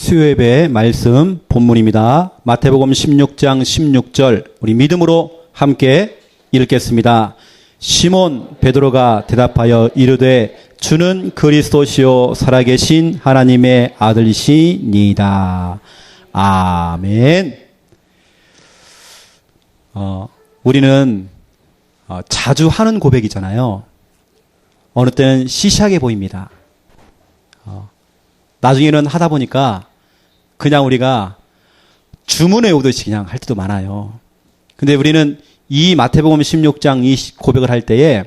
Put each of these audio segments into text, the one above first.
수요예배 말씀 본문입니다. 마태복음 16장 16절 우리 믿음으로 함께 읽겠습니다. 시몬 베드로가 대답하여 이르되 주는 그리스도시요 살아계신 하나님의 아들이시니이다. 아멘. 우리는 자주 하는 고백이잖아요. 어느 때는 시시하게 보입니다. 나중에는 하다 보니까 그냥 우리가 주문해 오듯이 그냥 할 때도 많아요. 근데 우리는 이 마태복음 16장 이 고백을 할 때에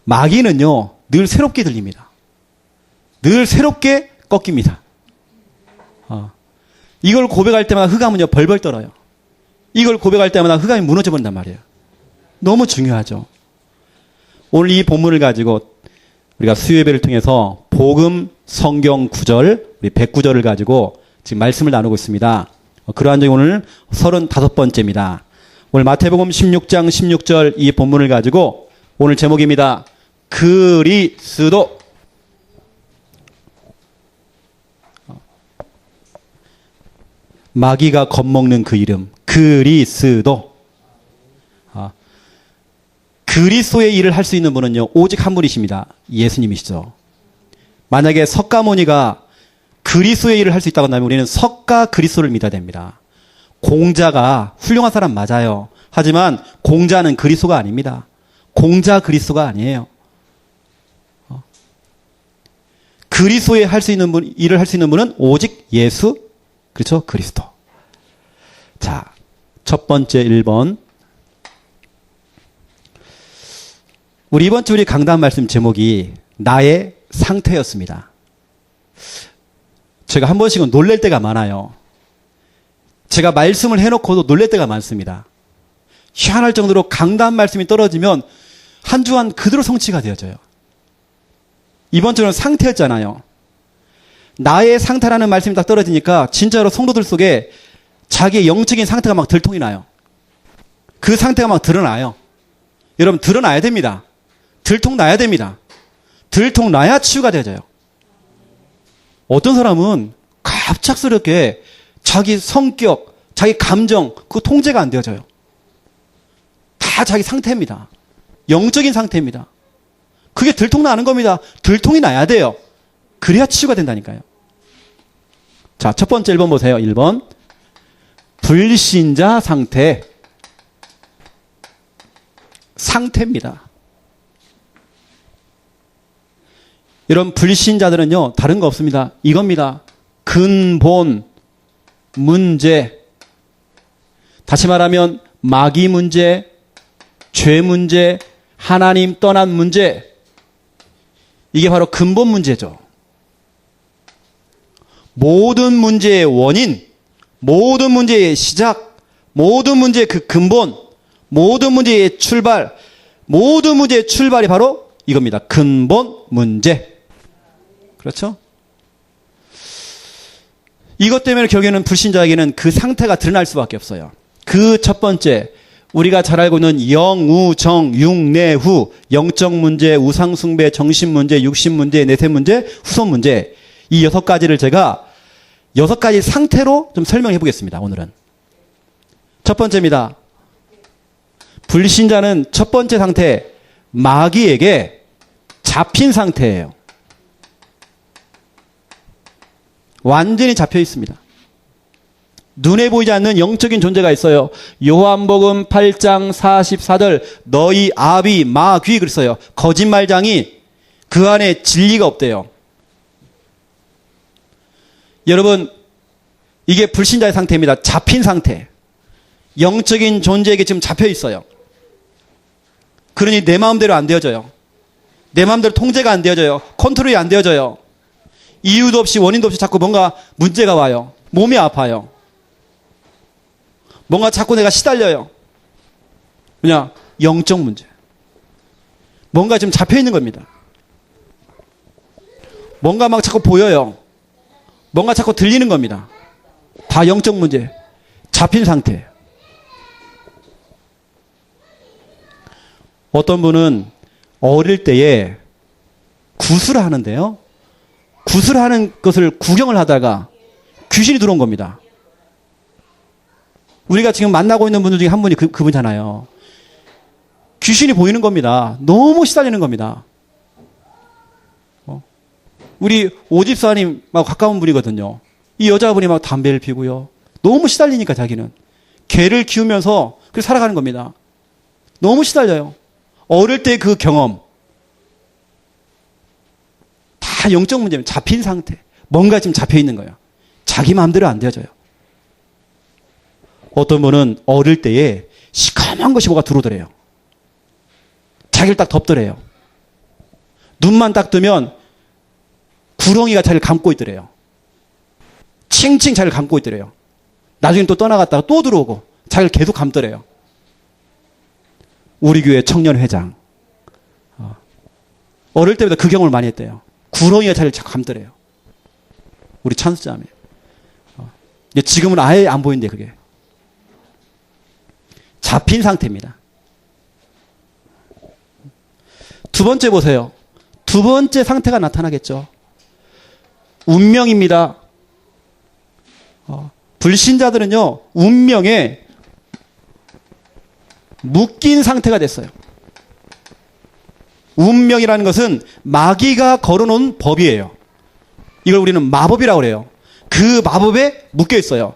마귀는요, 늘 새롭게 들립니다. 늘 새롭게 꺾입니다. 이걸 고백할 때마다 흑암은요, 벌벌 떨어요. 이걸 고백할 때마다 흑암이 무너져 버린단 말이에요. 너무 중요하죠. 오늘 이 본문을 가지고 우리가 수요예배를 통해서 복음 성경 구절, 우리 109절을 가지고 지금 말씀을 나누고 있습니다. 그러한 적이 오늘 35번째입니다. 오늘 마태복음 16장 16절 이 본문을 가지고 오늘 제목입니다. 그리스도. 마귀가 겁먹는 그 이름, 그리스도. 그리스도의 일을 할 수 있는 분은요, 오직 한 분이십니다. 예수님이시죠. 만약에 석가모니가 그리스도의 일을 할 수 있다고 한다면 우리는 석가 그리스도를 믿어야 됩니다. 공자가 훌륭한 사람 맞아요. 하지만 공자는 그리스도가 아닙니다. 공자 그리스도가 아니에요. 그리스도의 할 수 있는 분, 일을 할 수 있는 분은 오직 예수, 그렇죠? 그리스도. 자, 첫 번째 1번. 우리 이번 주 우리 강단 말씀 제목이 나의 상태였습니다. 제가 한 번씩은 놀랄 때가 많아요. 제가 말씀을 해놓고도 놀랄 때가 많습니다. 희한할 정도로 강단 말씀이 떨어지면 한 주간 그대로 성취가 되어져요. 이번 주는 상태였잖아요. 나의 상태라는 말씀이 딱 떨어지니까 진짜로 성도들 속에 자기의 영적인 상태가 막 들통이 나요. 그 상태가 막 드러나요. 여러분, 드러나야 됩니다. 들통 나야 됩니다. 들통 나야 치유가 되어져요. 어떤 사람은 갑작스럽게 자기 성격, 자기 감정, 그 통제가 안 되어져요. 다 자기 상태입니다. 영적인 상태입니다. 그게 들통 나는 겁니다. 들통이 나야 돼요. 그래야 치유가 된다니까요. 자, 첫 번째 1번 보세요. 1번. 불신자 상태. 상태입니다. 여러분, 불신자들은요, 다른 거 없습니다. 이겁니다. 근본 문제. 다시 말하면 마귀 문제, 죄 문제, 하나님 떠난 문제. 이게 바로 근본 문제죠. 모든 문제의 원인, 모든 문제의 시작, 모든 문제의 그 근본, 모든 문제의 출발, 모든 문제의 출발이 바로 이겁니다. 근본 문제. 그렇죠? 이것 때문에 결국에는 불신자에게는 그 상태가 드러날 수밖에 없어요. 그 첫 번째, 우리가 잘 알고 있는 영우정, 육내후, 영적 문제, 우상숭배, 정신 문제, 육신 문제, 내세 문제, 후손 문제. 이 6가지를 제가 6가지 상태로 좀 설명해 보겠습니다. 오늘은. 첫 번째입니다. 불신자는 첫 번째 상태, 마귀에게 잡힌 상태예요. 완전히 잡혀 있습니다. 눈에 보이지 않는 영적인 존재가 있어요. 요한복음 8장 44절 너희 아비 마귀 그랬어요. 거짓말장이 그 안에 진리가 없대요. 여러분, 이게 불신자의 상태입니다. 잡힌 상태. 영적인 존재에게 지금 잡혀 있어요. 그러니 내 마음대로 안 되어져요. 내 마음대로 통제가 안 되어져요. 컨트롤이 안 되어져요. 이유도 없이 원인도 없이 자꾸 뭔가 문제가 와요. 몸이 아파요. 뭔가 자꾸 내가 시달려요. 그냥 영적 문제. 뭔가 지금 잡혀 있는 겁니다. 뭔가 막 자꾸 보여요. 뭔가 자꾸 들리는 겁니다. 다 영적 문제. 잡힌 상태예요. 어떤 분은 어릴 때에 굿을 하는데요. 굿을 하는 것을 구경을 하다가 귀신이 들어온 겁니다. 우리가 지금 만나고 있는 분들 중에 한 분이 그분잖아요. 귀신이 보이는 겁니다. 너무 시달리는 겁니다. 우리 오집사님하고 가까운 분이거든요. 이 여자분이 막 담배를 피고요. 너무 시달리니까 자기는. 개를 키우면서 그렇게 살아가는 겁니다. 너무 시달려요. 어릴 때 그 경험. 다 영적 문제입니다. 잡힌 상태. 뭔가 지금 잡혀 있는 거예요. 자기 마음대로 안 되어져요. 어떤 분은 어릴 때에 시커먼 것이 뭐가 들어오더래요. 자기를 딱 덮더래요. 눈만 딱 뜨면 구렁이가 자기를 감고 있더래요. 칭칭 자기를 감고 있더래요. 나중에 또 떠나갔다가 또 들어오고 자기를 계속 감더래요. 우리 교회 청년회장. 어릴 때부터 그 경험을 많이 했대요. 구렁이가 자기를 감더래요. 우리 찬수자매. 지금은 아예 안 보인대 그게. 잡힌 상태입니다. 두 번째 보세요. 두 번째 상태가 나타나겠죠. 운명입니다. 불신자들은요, 운명에 묶인 상태가 됐어요. 운명이라는 것은 마귀가 걸어놓은 법이에요. 이걸 우리는 마법이라고 그래요. 그 마법에 묶여 있어요.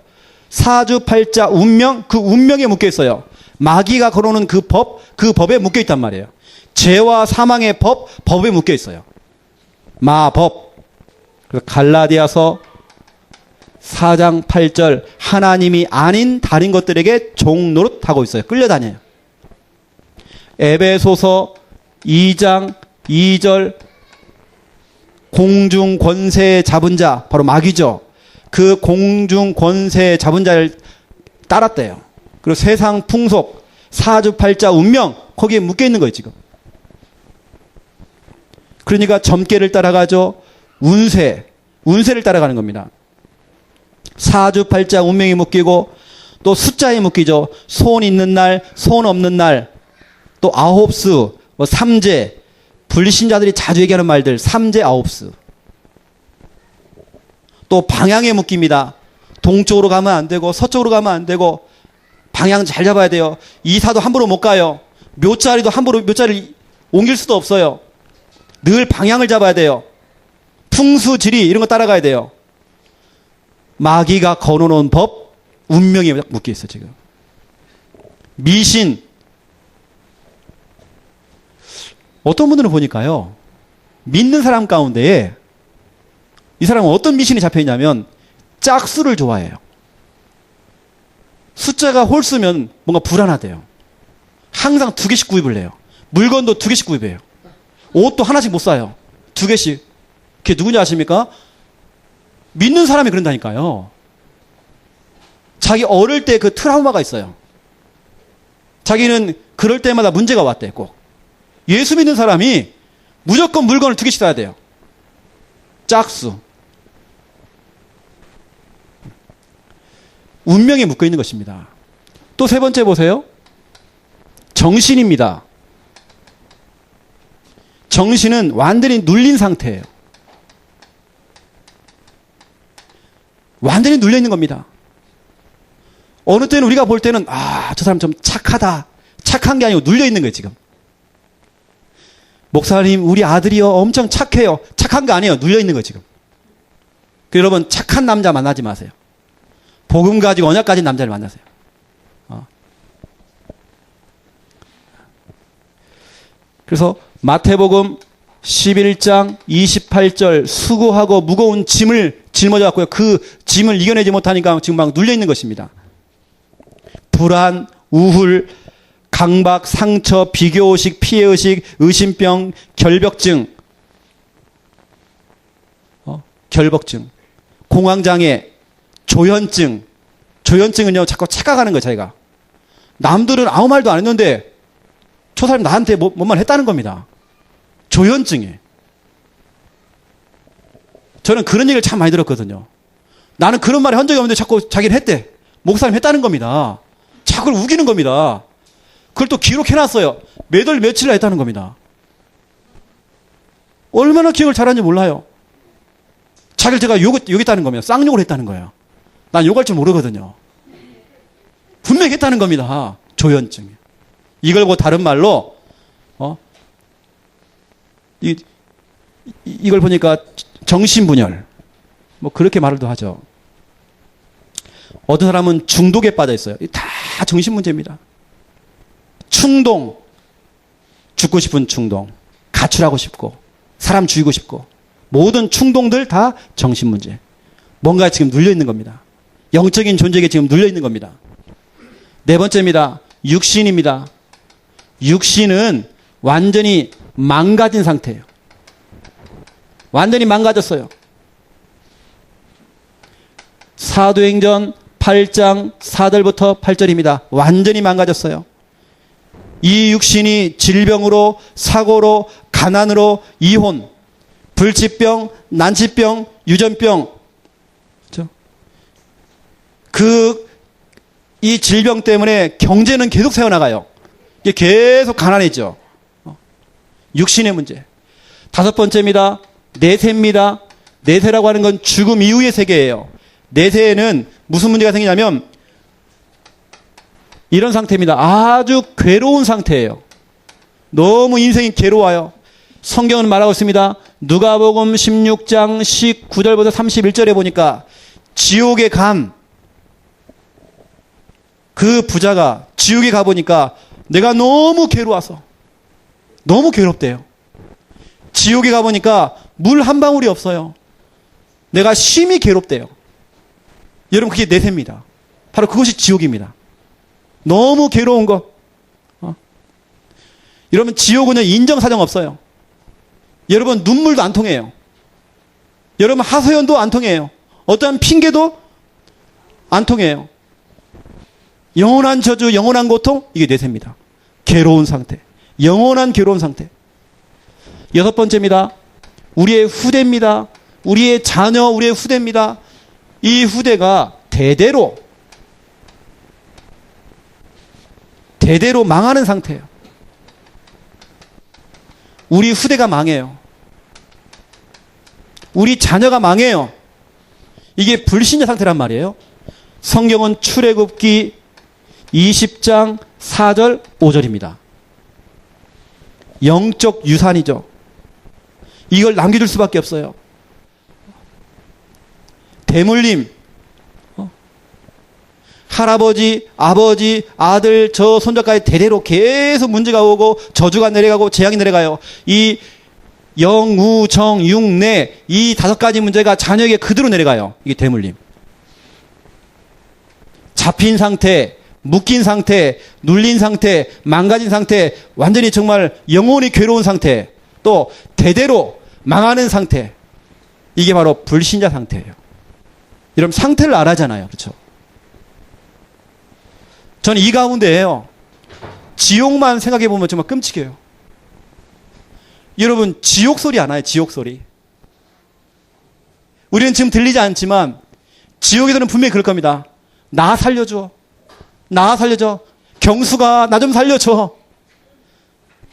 사주팔자 운명, 그 운명에 묶여 있어요. 마귀가 걸어놓은 그 법에 묶여 있단 말이에요. 죄와 사망의 법에 묶여 있어요. 마법. 그래서 갈라디아서 4장 8절 하나님이 아닌 다른 것들에게 종노릇하고 있어요. 끌려다녀요. 에베소서 2장 2절 공중 권세 잡은 자 바로 마귀죠. 그 공중 권세 잡은 자를 따랐대요. 그리고 세상 풍속 사주팔자 운명 거기에 묶여 있는 거예요 지금. 그러니까 점괘를 따라가죠. 운세를 따라가는 겁니다. 사주팔자 운명이 묶이고 또 숫자에 묶이죠. 손 있는 날, 손 없는 날, 또 아홉수, 삼재, 불신자들이 자주 얘기하는 말들, 삼재 아홉수. 또 방향에 묶입니다. 동쪽으로 가면 안 되고 서쪽으로 가면 안 되고 방향 잘 잡아야 돼요. 이사도 함부로 못 가요. 묘자리도 함부로 묘자리를 옮길 수도 없어요. 늘 방향을 잡아야 돼요. 풍수, 지리 이런 거 따라가야 돼요. 마귀가 걸어놓은 법, 운명에 묶여 있어 지금. 미신. 어떤 분들은 보니까요. 믿는 사람 가운데에 이 사람은 어떤 미신이 잡혀있냐면 짝수를 좋아해요. 숫자가 홀수면 뭔가 불안하대요. 항상 2개씩 구입을 해요. 물건도 2개씩 구입해요. 옷도 하나씩 못 사요. 2개씩. 그게 누군지 아십니까? 믿는 사람이 그런다니까요. 자기 어릴 때 그 트라우마가 있어요. 자기는 그럴 때마다 문제가 왔대 꼭. 예수 믿는 사람이 무조건 물건을 2개씩 사야 돼요. 짝수. 운명에 묶여 있는 것입니다. 또 세 번째 보세요. 정신입니다. 정신은 완전히 눌린 상태예요. 완전히 눌려 있는 겁니다. 어느 때는 우리가 볼 때는 저 사람 좀 착하다. 착한 게 아니고 눌려 있는 거예요 지금. 목사님 우리 아들이요 엄청 착해요. 착한 거 아니에요. 눌려 있는 거예요 지금. 여러분 착한 남자 만나지 마세요. 복음 가지고 언약 가진 남자를 만나세요. 그래서 마태복음 11장 28절 수고하고 무거운 짐을 짊어져 갖고요. 그 짐을 이겨내지 못하니까 지금 막 눌려 있는 것입니다. 불안, 우울, 강박, 상처, 비교의식, 피해의식, 의심병, 결벽증, 결벽증, 공황장애, 조현증. 조현증은요, 자꾸 착각하는 거예요, 자기가. 남들은 아무 말도 안 했는데, 저 사람이 나한테 뭔 말 했다는 겁니다. 조현증이에요. 저는 그런 얘기를 참 많이 들었거든요. 나는 그런 말을 한 적이 없는데 자꾸 자기는 했대. 목사님 했다는 겁니다. 자꾸 우기는 겁니다. 그걸 또 기록해놨어요. 몇 월 며칠날 했다는 겁니다. 얼마나 기억을 잘하는지 몰라요. 자기를 제가 욕했다는 겁니다. 쌍욕을 했다는 거예요. 난 욕할 줄 모르거든요. 분명히 했다는 겁니다. 조현증. 이걸 뭐 다른 말로 이걸 보니까 정신분열 뭐 그렇게 말도 하죠. 어떤 사람은 중독에 빠져 있어요. 다 정신 문제입니다. 충동, 죽고 싶은 충동, 가출하고 싶고 사람 죽이고 싶고 모든 충동들 다 정신 문제. 뭔가 지금 눌려 있는 겁니다. 영적인 존재에게 지금 눌려 있는 겁니다. 네 번째입니다. 육신입니다. 육신은 완전히 망가진 상태예요. 완전히 망가졌어요. 사도행전 8장 4절부터 8절입니다. 완전히 망가졌어요. 이 육신이 질병으로, 사고로, 가난으로, 이혼, 불치병, 난치병, 유전병, 그렇죠? 이 질병 때문에 경제는 계속 새어나가요. 이게 계속 가난해져. 육신의 문제. 다섯 번째입니다. 내세입니다. 내세라고 하는 건 죽음 이후의 세계예요. 내세에는 무슨 문제가 생기냐면 이런 상태입니다. 아주 괴로운 상태예요. 너무 인생이 괴로워요. 성경은 말하고 있습니다. 누가복음 16장 19절부터 31절에 보니까 지옥에 간 그 부자가 지옥에 가보니까 내가 너무 괴로워서 너무 괴롭대요. 지옥에 가보니까 물 한 방울이 없어요. 내가 심히 괴롭대요. 여러분 그게 내세입니다. 바로 그것이 지옥입니다. 너무 괴로운 것. 여러분 지옥은요 인정사정 없어요. 여러분 눈물도 안 통해요. 여러분 하소연도 안 통해요. 어떠한 핑계도 안 통해요. 영원한 저주, 영원한 고통, 이게 내세입니다. 괴로운 상태. 영원한 괴로운 상태. 여섯 번째입니다. 우리의 후대입니다. 우리의 자녀, 우리의 후대입니다. 이 후대가 대대로 망하는 상태예요. 우리 후대가 망해요. 우리 자녀가 망해요. 이게 불신자 상태란 말이에요. 성경은 출애굽기 20장 4절 5절입니다. 영적 유산이죠. 이걸 남겨줄 수밖에 없어요. 대물림, 할아버지, 아버지, 아들, 저 손자까지 대대로 계속 문제가 오고 저주가 내려가고 재앙이 내려가요. 이 영, 우, 정, 융, 내, 이 다섯 가지 문제가 자녀에게 그대로 내려가요. 이게 대물림. 잡힌 상태, 묶인 상태, 눌린 상태, 망가진 상태, 완전히 정말 영원히 괴로운 상태, 또 대대로 망하는 상태. 이게 바로 불신자 상태예요. 여러분 상태를 알아잖아요. 그렇죠? 저는 이 가운데에요. 지옥만 생각해 보면 정말 끔찍해요. 여러분 지옥 소리 아나요? 지옥 소리. 우리는 지금 들리지 않지만 지옥에서는 분명히 그럴 겁니다. 나 살려줘. 나 살려줘. 경수가 나 좀 살려줘.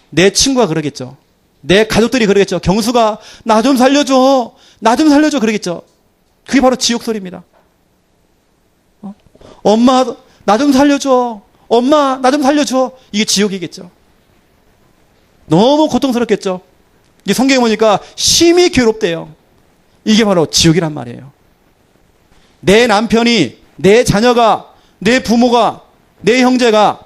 내 친구가 그러겠죠. 내 가족들이 그러겠죠. 경수가 나 좀 살려줘. 나 좀 살려줘. 그러겠죠. 그게 바로 지옥 소리입니다. 엄마 나 좀 살려줘. 엄마 나 좀 살려줘. 이게 지옥이겠죠. 너무 고통스럽겠죠. 이게 성경에 보니까 심히 괴롭대요. 이게 바로 지옥이란 말이에요. 내 남편이, 내 자녀가, 내 부모가, 내 형제가,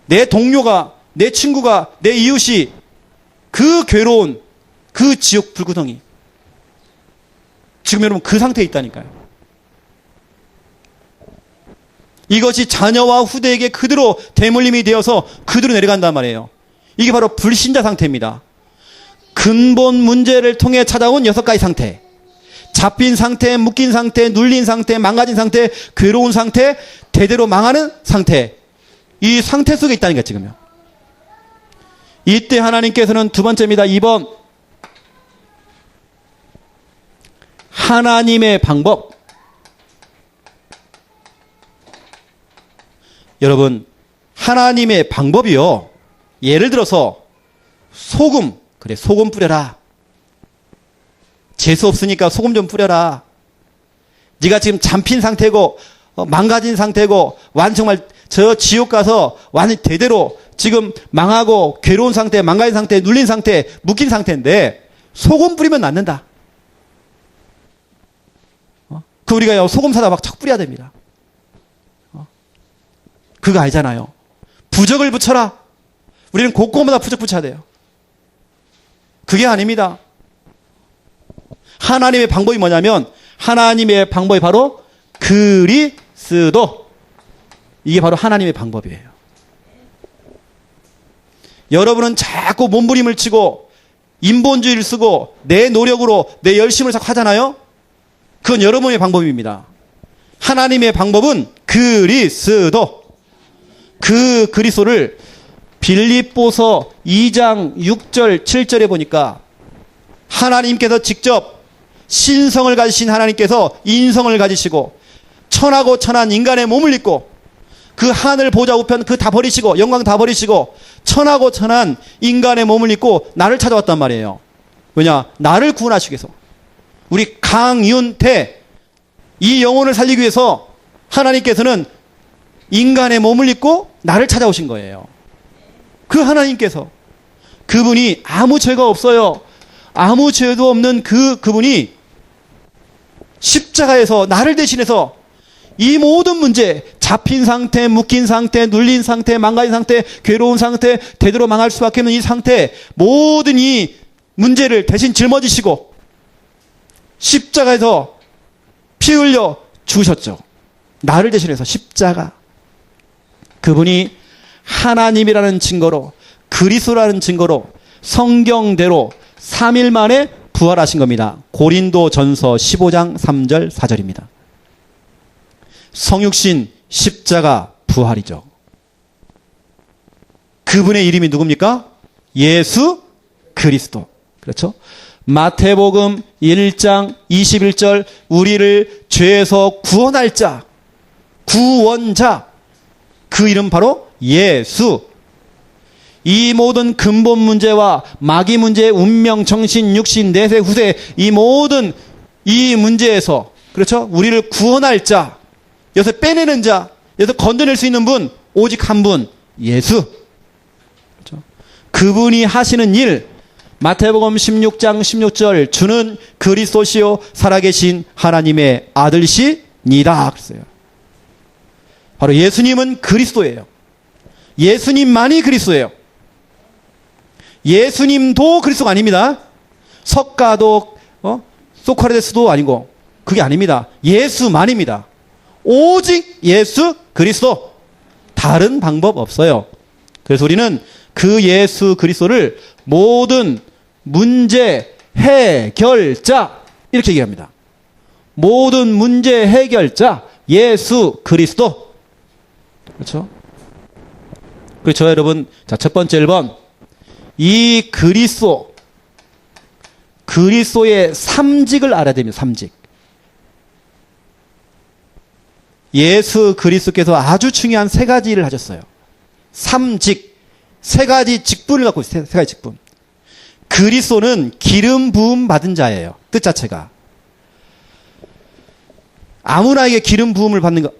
내 동료가, 내 친구가, 내 이웃이 그 괴로운 그 지옥 불구덩이. 지금 여러분 그 상태에 있다니까요. 이것이 자녀와 후대에게 그대로 대물림이 되어서 그대로 내려간단 말이에요. 이게 바로 불신자 상태입니다. 근본 문제를 통해 찾아온 여섯 가지 상태. 잡힌 상태, 묶인 상태, 눌린 상태, 망가진 상태, 괴로운 상태, 대대로 망하는 상태. 이 상태 속에 있다니까 지금요. 이때 하나님께서는 두 번째입니다. 2번. 하나님의 방법. 여러분, 하나님의 방법이요. 예를 들어서 소금. 그래, 소금 뿌려라. 재수 없으니까 소금 좀 뿌려라. 네가 지금 잠핀 상태고 망가진 상태고 완전 정말 저 지옥 가서 완전 대대로 지금 망하고 괴로운 상태, 망가진 상태, 눌린 상태, 묶인 상태인데 소금 뿌리면 낫는다. 그 우리가 소금 사다 막 척 뿌려야 됩니다. 그거 알잖아요. 부적을 붙여라. 우리는 곳곳마다 부적 붙여야 돼요. 그게 아닙니다. 하나님의 방법이 뭐냐면 하나님의 방법이 바로 그리스도. 이게 바로 하나님의 방법이에요. 여러분은 자꾸 몸부림을 치고 인본주의를 쓰고 내 노력으로 내 열심을 자꾸 하잖아요. 그건 여러분의 방법입니다. 하나님의 방법은 그리스도. 그 그리스도를 빌립보서 2장 6절 7절에 보니까 하나님께서 직접 신성을 가지신 하나님께서 인성을 가지시고 천하고 천한 인간의 몸을 입고 그 하늘 보좌 우편 그 다 버리시고 영광 다 버리시고 천하고 천한 인간의 몸을 입고 나를 찾아왔단 말이에요. 왜냐? 나를 구원하시기 위해서. 우리 강윤태 이 영혼을 살리기 위해서 하나님께서는 인간의 몸을 입고 나를 찾아오신 거예요. 그 하나님께서 그분이 아무 죄가 없어요. 아무 죄도 없는 그분이 십자가에서 나를 대신해서 이 모든 문제, 잡힌 상태, 묶인 상태, 눌린 상태, 망가진 상태, 괴로운 상태, 되도록 망할 수밖에 없는 이 상태, 모든 이 문제를 대신 짊어지시고 십자가에서 피 흘려 죽으셨죠. 나를 대신해서 십자가. 그분이 하나님이라는 증거로, 그리스도라는 증거로 성경대로 3일 만에 부활하신 겁니다. 고린도전서 15장 3절 4절입니다. 성육신 십자가 부활이죠. 그분의 이름이 누굽니까? 예수 그리스도. 그렇죠? 마태복음 1장 21절 우리를 죄에서 구원할 자, 구원자. 그 이름 바로 예수. 이 모든 근본 문제와 마귀 문제, 운명, 정신, 육신, 내세, 후세 이 모든 이 문제에서 그렇죠? 우리를 구원할 자, 여기서 빼내는 자, 여기서 건져낼 수 있는 분 오직 한 분, 예수. 그렇죠? 그분이 하시는 일, 마태복음 16장 16절 주는 그리스도시요 살아계신 하나님의 아들시니다. 그랬어요. 바로 예수님은 그리스도예요. 예수님만이 그리스도예요. 예수님도 그리스도가 아닙니다. 석가도 소크라테스도 아니고 그게 아닙니다. 예수만입니다. 오직 예수 그리스도. 다른 방법 없어요. 그래서 우리는 그 예수 그리스도를 모든 문제 해결자 이렇게 얘기합니다. 모든 문제 해결자 예수 그리스도. 그렇죠? 그렇죠, 여러분. 자, 첫 번째 1번. 이 그리스도의 삼직을 알아야 됩니다. 삼직. 예수 그리스도께서 아주 중요한 세 가지 일을 하셨어요. 삼직. 세 가지 직분을 갖고 있어요. 세 가지 직분. 그리스도는 기름 부음 받은 자예요. 뜻 자체가. 아무나에게 기름 부음을 받는 거,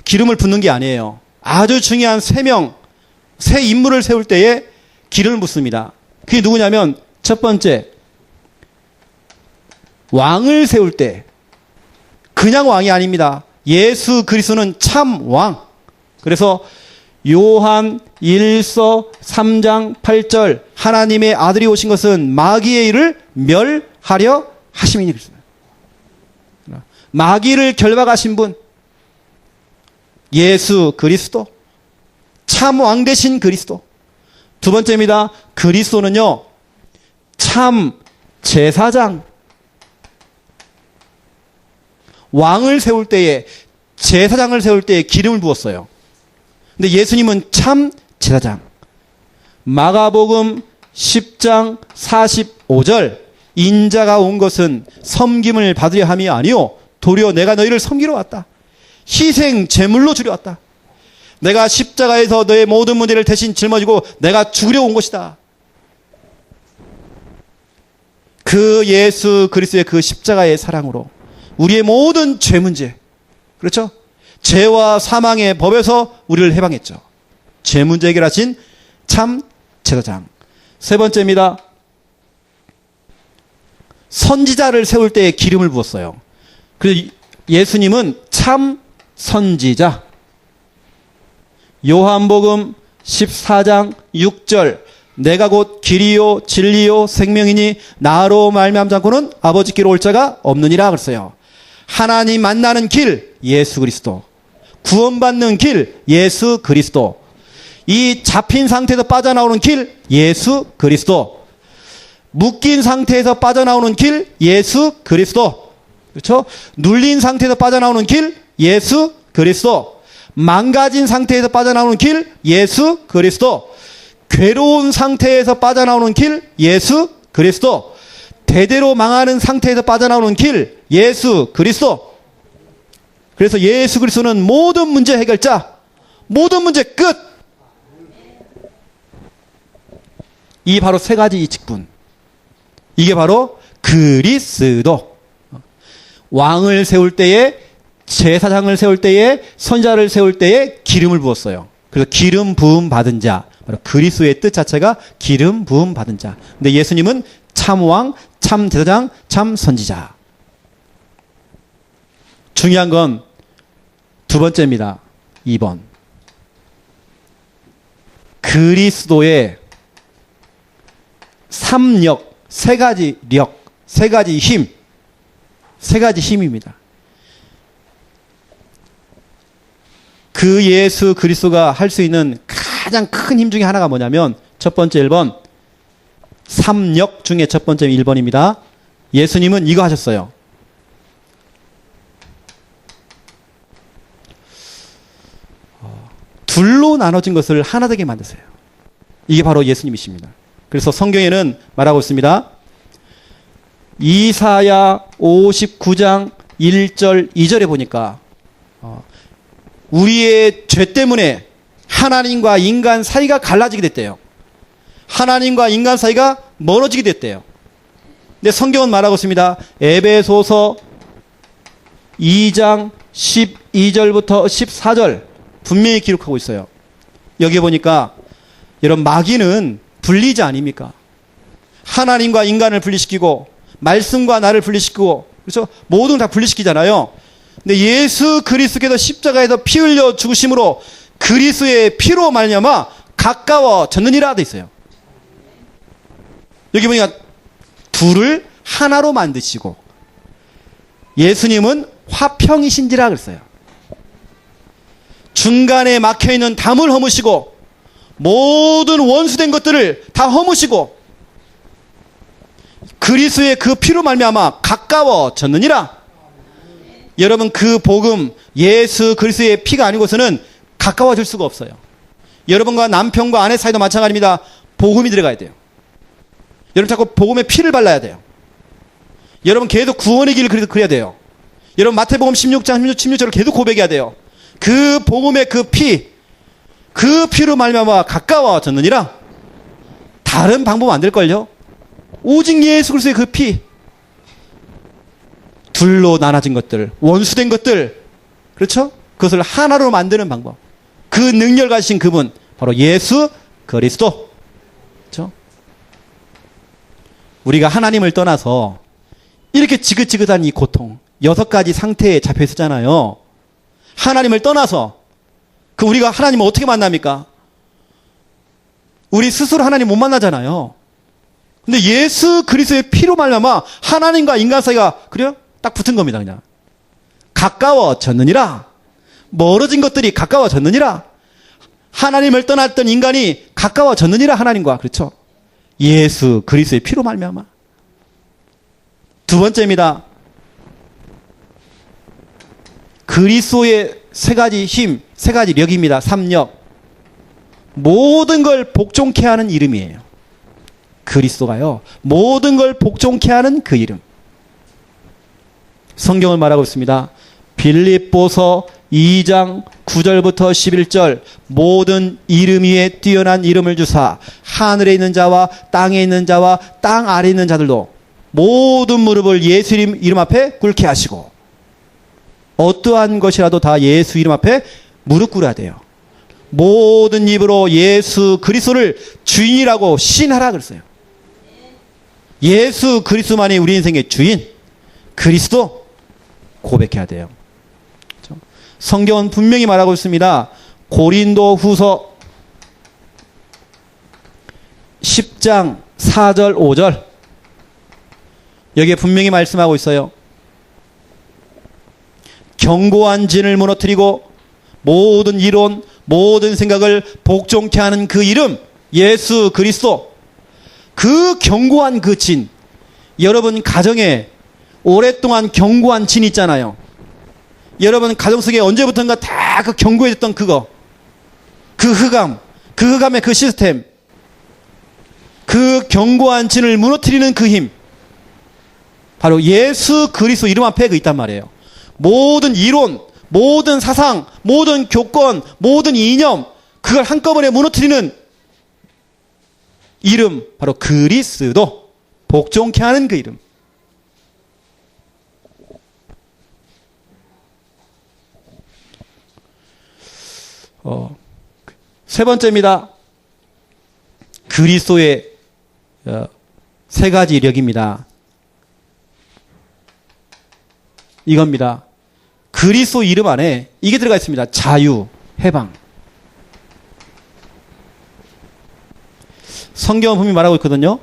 기름을 붓는 게 아니에요. 아주 중요한 새 인물을 세울 때에 기름을 붓습니다. 그게 누구냐면 첫 번째 왕을 세울 때 그냥 왕이 아닙니다. 예수 그리스도는 참 왕. 그래서 요한 1서 3장 8절 하나님의 아들이 오신 것은 마귀의 일을 멸하려 하심이니. 마귀를 결박하신 분 예수 그리스도. 참 왕 되신 그리스도. 두 번째입니다. 그리스도는요 참 제사장. 왕을 세울 때에 제사장을 세울 때에 기름을 부었어요. 근데 예수님은 참 제사장. 마가복음 10장 45절 인자가 온 것은 섬김을 받으려 함이 아니요 도리어 내가 너희를 섬기러 왔다. 희생 제물로 주려 왔다. 내가 십자가에서 너의 모든 문제를 대신 짊어지고 내가 죽으려 온 것이다. 그 예수 그리스도의 그 십자가의 사랑으로 우리의 모든 죄 문제, 그렇죠? 죄와 사망의 법에서 우리를 해방했죠. 죄 문제 해결하신 참 제사장. 세 번째입니다. 선지자를 세울 때에 기름을 부었어요. 그래서 예수님은 참 선지자. 요한복음 14장 6절 내가 곧 길이요 진리요 생명이니 나로 말미암지 않고는 아버지께로 올 자가 없느니라 그랬어요. 하나님 만나는 길 예수 그리스도, 구원받는 길 예수 그리스도, 이 잡힌 상태에서 빠져나오는 길 예수 그리스도, 묶인 상태에서 빠져나오는 길 예수 그리스도, 그렇죠? 눌린 상태에서 빠져나오는 길 예수 그리스도, 망가진 상태에서 빠져나오는 길 예수 그리스도, 괴로운 상태에서 빠져나오는 길 예수 그리스도, 대대로 망하는 상태에서 빠져나오는 길 예수 그리스도. 그래서 예수 그리스도는 모든 문제 해결자, 모든 문제 끝. 이 바로 세 가지 이 직분. 이게 바로 그리스도. 왕을 세울 때에, 제사장을 세울 때에, 선자를 세울 때에 기름을 부었어요. 그래서 기름 부음 받은 자, 바로 그리스도의 뜻 자체가 기름 부음 받은 자. 근데 예수님은 참 왕, 참 제사장, 참 선지자. 중요한 건 두 번째입니다. 2번. 그리스도의 3력, 세 가지 력, 세 가지 힘, 세 가지 힘입니다. 그 예수 그리스도가 할 수 있는 가장 큰 힘 중에 하나가 뭐냐면 첫 번째 1번, 3력 중에 첫 번째 1번입니다. 예수님은 이거 하셨어요. 둘로 나눠진 것을 하나 되게 만드세요. 이게 바로 예수님이십니다. 그래서 성경에는 말하고 있습니다. 이사야 59장 1절 2절에 보니까 우리의 죄 때문에 하나님과 인간 사이가 갈라지게 됐대요. 하나님과 인간 사이가 멀어지게 됐대요. 근데 성경은 말하고 있습니다. 에베소서 2장 12절부터 14절 분명히 기록하고 있어요. 여기 보니까 여러분 마귀는 분리자 아닙니까? 하나님과 인간을 분리시키고 말씀과 나를 분리시키고 그래서 모든 다 분리시키잖아요. 근데 예수 그리스도께서 십자가에서 피 흘려 죽으심으로 그리스도의 피로 말미암아 가까워졌느니라 돼 있어요. 여기 보니까 둘을 하나로 만드시고 예수님은 화평이신지라 그랬어요. 중간에 막혀있는 담을 허무시고 모든 원수된 것들을 다 허무시고 그리스도의 그 피로 말미암아 가까워졌느니라. 여러분 그 복음 예수 그리스도의 피가 아니고서는 가까워질 수가 없어요. 여러분과 남편과 아내 사이도 마찬가지입니다. 복음이 들어가야 돼요. 여러분 자꾸 복음의 피를 발라야 돼요. 여러분 계속 구원의 길을 그려야 돼요. 여러분 마태복음 16장 16절을 계속 고백해야 돼요. 그 복음의 그 피로 말미암아 가까워졌느니라. 다른 방법 안 될걸요. 오직 예수 그리스도의 그 피. 둘로 나눠진 것들, 원수된 것들, 그렇죠? 그것을 하나로 만드는 방법. 그 능력을 가지신 그분 바로 예수 그리스도. 그렇죠? 우리가 하나님을 떠나서 이렇게 지긋지긋한 이 고통, 6가지 상태에 잡혀 있었잖아요. 하나님을 떠나서 그 우리가 하나님을 어떻게 만납니까? 우리 스스로 하나님 못 만나잖아요. 근데 예수 그리스도의 피로 말미암아 하나님과 인간 사이가 그래요? 딱 붙은 겁니다. 그냥 가까워졌느니라. 멀어진 것들이 가까워졌느니라. 하나님을 떠났던 인간이 가까워졌느니라. 하나님과. 그렇죠? 예수 그리스도의 피로 말미암아. 두 번째입니다. 그리스도의 세 가지 힘, 세 가지 력입니다. 3력. 모든 걸 복종케 하는 이름이에요. 그리스도가요. 모든 걸 복종케 하는 그 이름. 성경을 말하고 있습니다. 빌립보서 2장 9절부터 11절 모든 이름 위에 뛰어난 이름을 주사 하늘에 있는 자와 땅에 있는 자와 땅 아래에 있는 자들도 모든 무릎을 예수 이름 앞에 꿇게 하시고 어떠한 것이라도 다 예수 이름 앞에 무릎 꿇어야 돼요. 모든 입으로 예수 그리스도를 주인이라고 시인하라 그랬어요. 예수 그리스도만이 우리 인생의 주인, 그리스도 고백해야 돼요. 그렇죠? 성경은 분명히 말하고 있습니다. 고린도 후서 10장 4절 5절 여기에 분명히 말씀하고 있어요. 견고한 진을 무너뜨리고 모든 이론, 모든 생각을 복종케 하는 그 이름, 예수 그리스도. 그 견고한 그 진. 여러분 가정에 오랫동안 견고한 진 있잖아요. 여러분 가정 속에 언제부턴가 다 그 견고해졌던 그거. 그 흑암, 그 흑암의 그 시스템. 그 견고한 진을 무너뜨리는 그 힘. 바로 예수 그리스도 이름 앞에 그 있단 말이에요. 모든 이론, 모든 사상, 모든 교권, 모든 이념, 그걸 한꺼번에 무너뜨리는 이름, 바로 그리스도. 복종케 하는 그 이름. 세 번째입니다. 그리스도의 세 가지 이력입니다. 이겁니다. 그리스도 이름 안에 이게 들어가 있습니다. 자유, 해방. 성경은 분명히 말하고 있거든요.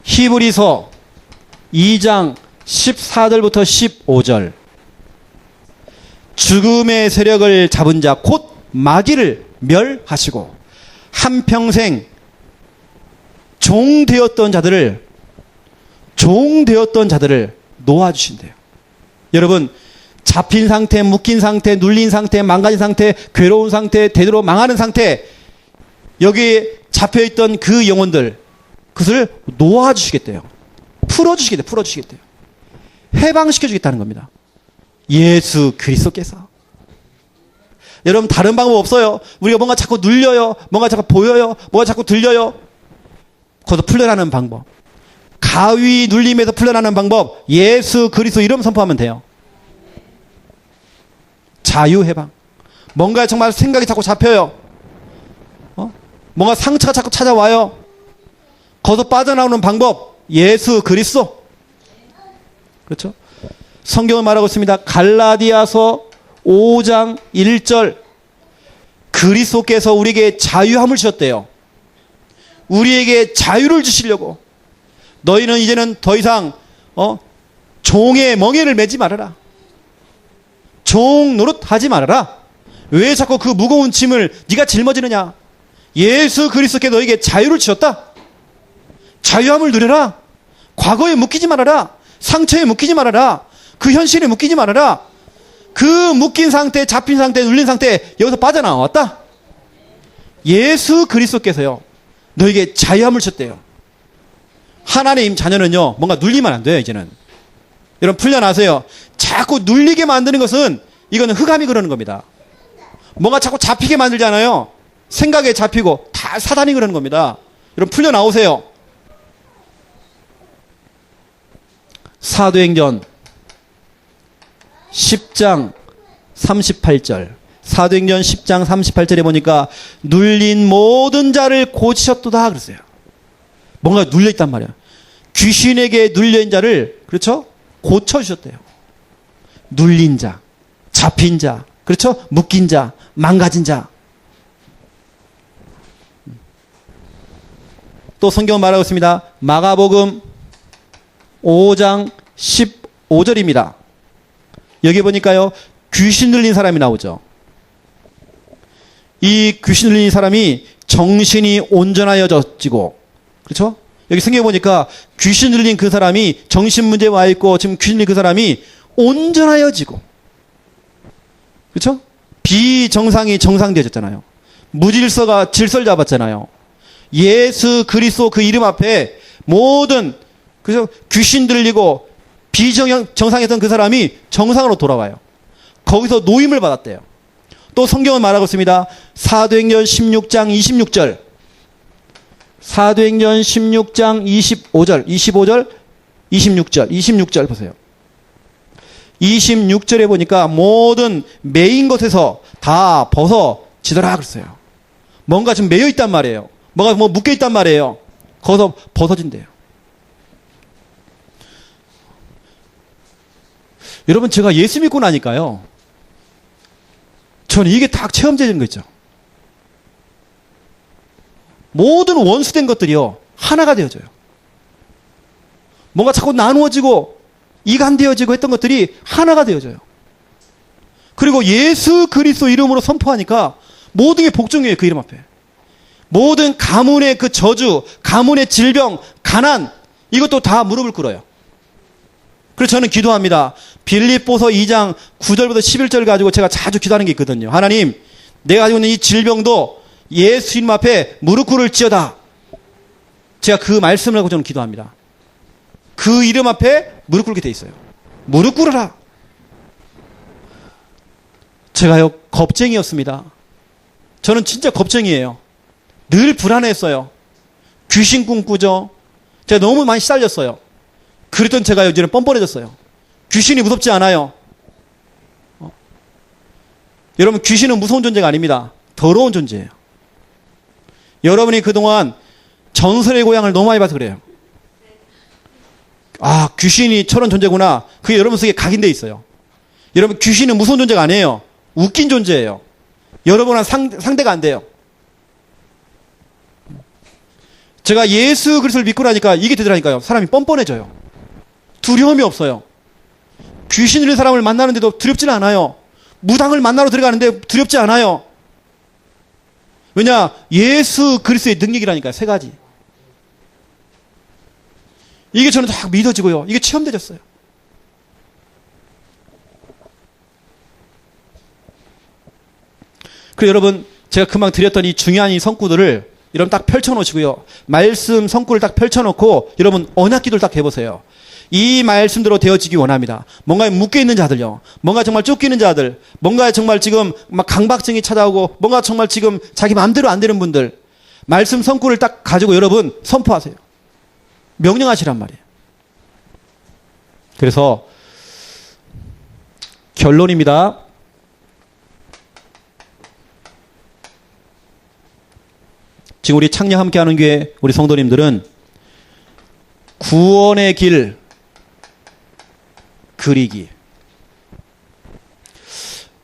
히브리서 2장 14절부터 15절. 죽음의 세력을 잡은 자 곧 마귀를 멸하시고 한평생 종되었던 자들을 놓아주신대요. 여러분, 잡힌 상태, 묶인 상태, 눌린 상태, 망가진 상태, 괴로운 상태, 되도록 망하는 상태, 여기에 잡혀있던 그 영혼들, 그것을 놓아주시겠대요. 풀어주시겠대요. 해방시켜주겠다는 겁니다. 예수 그리스도께서. 여러분, 다른 방법 없어요. 우리가 뭔가 자꾸 눌려요. 뭔가 자꾸 보여요. 뭔가 자꾸 들려요. 거기서 풀려나는 방법. 가위 눌림에서 풀려나는 방법. 예수 그리스도 이름 선포하면 돼요. 자유 해방. 뭔가 정말 생각이 자꾸 잡혀요. 뭔가 상처가 자꾸 찾아와요. 거기서 빠져나오는 방법. 예수 그리스도. 그렇죠? 성경은 말하고 있습니다. 갈라디아서 5장 1절. 그리스도께서 우리에게 자유함을 주셨대요. 우리에게 자유를 주시려고. 너희는 이제는 더 이상 종의 멍에를 매지 말아라. 종 노릇하지 말아라. 왜 자꾸 그 무거운 짐을 네가 짊어지느냐. 예수 그리스도께 너에게 자유를 주셨다. 자유함을 누려라. 과거에 묶이지 말아라. 상처에 묶이지 말아라. 그 현실에 묶이지 말아라. 그 묶인 상태, 잡힌 상태, 눌린 상태, 여기서 빠져나왔다. 예수 그리스도께서요, 너에게 자유함을 주셨대요. 하나님 자녀는요, 뭔가 눌리면 안 돼요, 이제는. 여러분, 풀려나세요. 자꾸 눌리게 만드는 것은, 이거는 흑암이 그러는 겁니다. 뭔가 자꾸 잡히게 만들잖아요. 생각에 잡히고, 다 사단이 그러는 겁니다. 여러분, 풀려나오세요. 사도행전 10장 38절. 사도행전 10장 38절에 보니까 눌린 모든 자를 고치셨도다 그랬어요. 뭔가 눌려있단 말이야. 귀신에게 눌려있는 자를, 그렇죠? 고쳐주셨대요. 눌린 자, 잡힌 자, 그렇죠? 묶인 자, 망가진 자. 또 성경은 말하고 있습니다. 마가복음 5장 15절입니다. 여기 보니까요, 귀신 들린 사람이 나오죠. 이 귀신 들린 사람이 정신이 온전하여졌지고, 그렇죠? 여기 성경에 보니까 귀신 들린 그 사람이 정신 문제에 와 있고, 지금 귀신 들린 그 사람이 온전하여지고, 그렇죠? 비정상이 정상되어졌잖아요. 무질서가 질서를 잡았잖아요. 예수 그리스도 그 이름 앞에 모든, 그래서 귀신 들리고 비정상했던 그 사람이 정상으로 돌아와요. 거기서 노임을 받았대요. 또 성경은 말하고 있습니다. 사도행전 16장 26절. 사도행전 16장 25절, 26절 보세요. 26절에 보니까 모든 매인 것에서 다 벗어지더라 그랬어요. 뭔가 좀 매여 있단 말이에요. 뭐가 뭐 묶여 있단 말이에요. 거기서 벗어진대요. 여러분, 제가 예수 믿고 나니까요, 저는 이게 딱 체험되는 거 있죠. 모든 원수된 것들이요, 하나가 되어져요. 뭔가 자꾸 나누어지고 이간되어지고 했던 것들이 하나가 되어져요. 그리고 예수 그리스도 이름으로 선포하니까 모든 게 복종이에요. 그 이름 앞에. 모든 가문의 그 저주, 가문의 질병, 가난, 이것도 다 무릎을 꿇어요. 그래서 저는 기도합니다. 빌립보서 2장 9절부터 11절 가지고 제가 자주 기도하는 게 있거든요. 하나님, 내가 가지고 있는 이 질병도 예수 이름 앞에 무릎 꿇을지어다. 제가 그 말씀을 하고 저는 기도합니다. 그 이름 앞에 무릎 꿇게 돼 있어요. 무릎 꿇으라. 제가요, 겁쟁이였습니다. 저는 진짜 겁쟁이에요. 늘 불안했어요. 귀신 꿈꾸죠. 제가 너무 많이 시달렸어요. 그랬던 제가 요즘은 뻔뻔해졌어요. 귀신이 무섭지 않아요. 여러분, 귀신은 무서운 존재가 아닙니다. 더러운 존재예요. 여러분이 그동안 전설의 고향을 너무 많이 봐서 그래요. 아, 귀신이 저런 존재구나. 그게 여러분 속에 각인돼 있어요. 여러분, 귀신은 무서운 존재가 아니에요. 웃긴 존재예요. 여러분은 상대가 안 돼요. 제가 예수 그리스도를 믿고 나니까 이게 되더라니까요. 사람이 뻔뻔해져요. 두려움이 없어요. 귀신 들린 사람을 만나는데도 두렵지는 않아요. 무당을 만나러 들어가는데 두렵지 않아요. 왜냐? 예수 그리스도의 능력이라니까요. 세 가지. 이게 저는 딱 믿어지고요. 이게 체험되졌어요. 그리고 여러분, 제가 금방 드렸던 이 중요한 이 성구들을 여러분 딱 펼쳐놓으시고요. 말씀 성구를 딱 펼쳐놓고 여러분 언약 기도를 딱 해보세요. 이 말씀대로 되어지기 원합니다. 뭔가에 묶여있는 자들요. 뭔가 정말 쫓기는 자들. 뭔가 정말 지금 막 강박증이 찾아오고 뭔가 정말 지금 자기 마음대로 안 되는 분들. 말씀 성구를 딱 가지고 여러분 선포하세요. 명령하시란 말이에요. 그래서 결론입니다. 지금 우리 창녕 함께하는 교회 우리 성도님들은 구원의 길 그리기.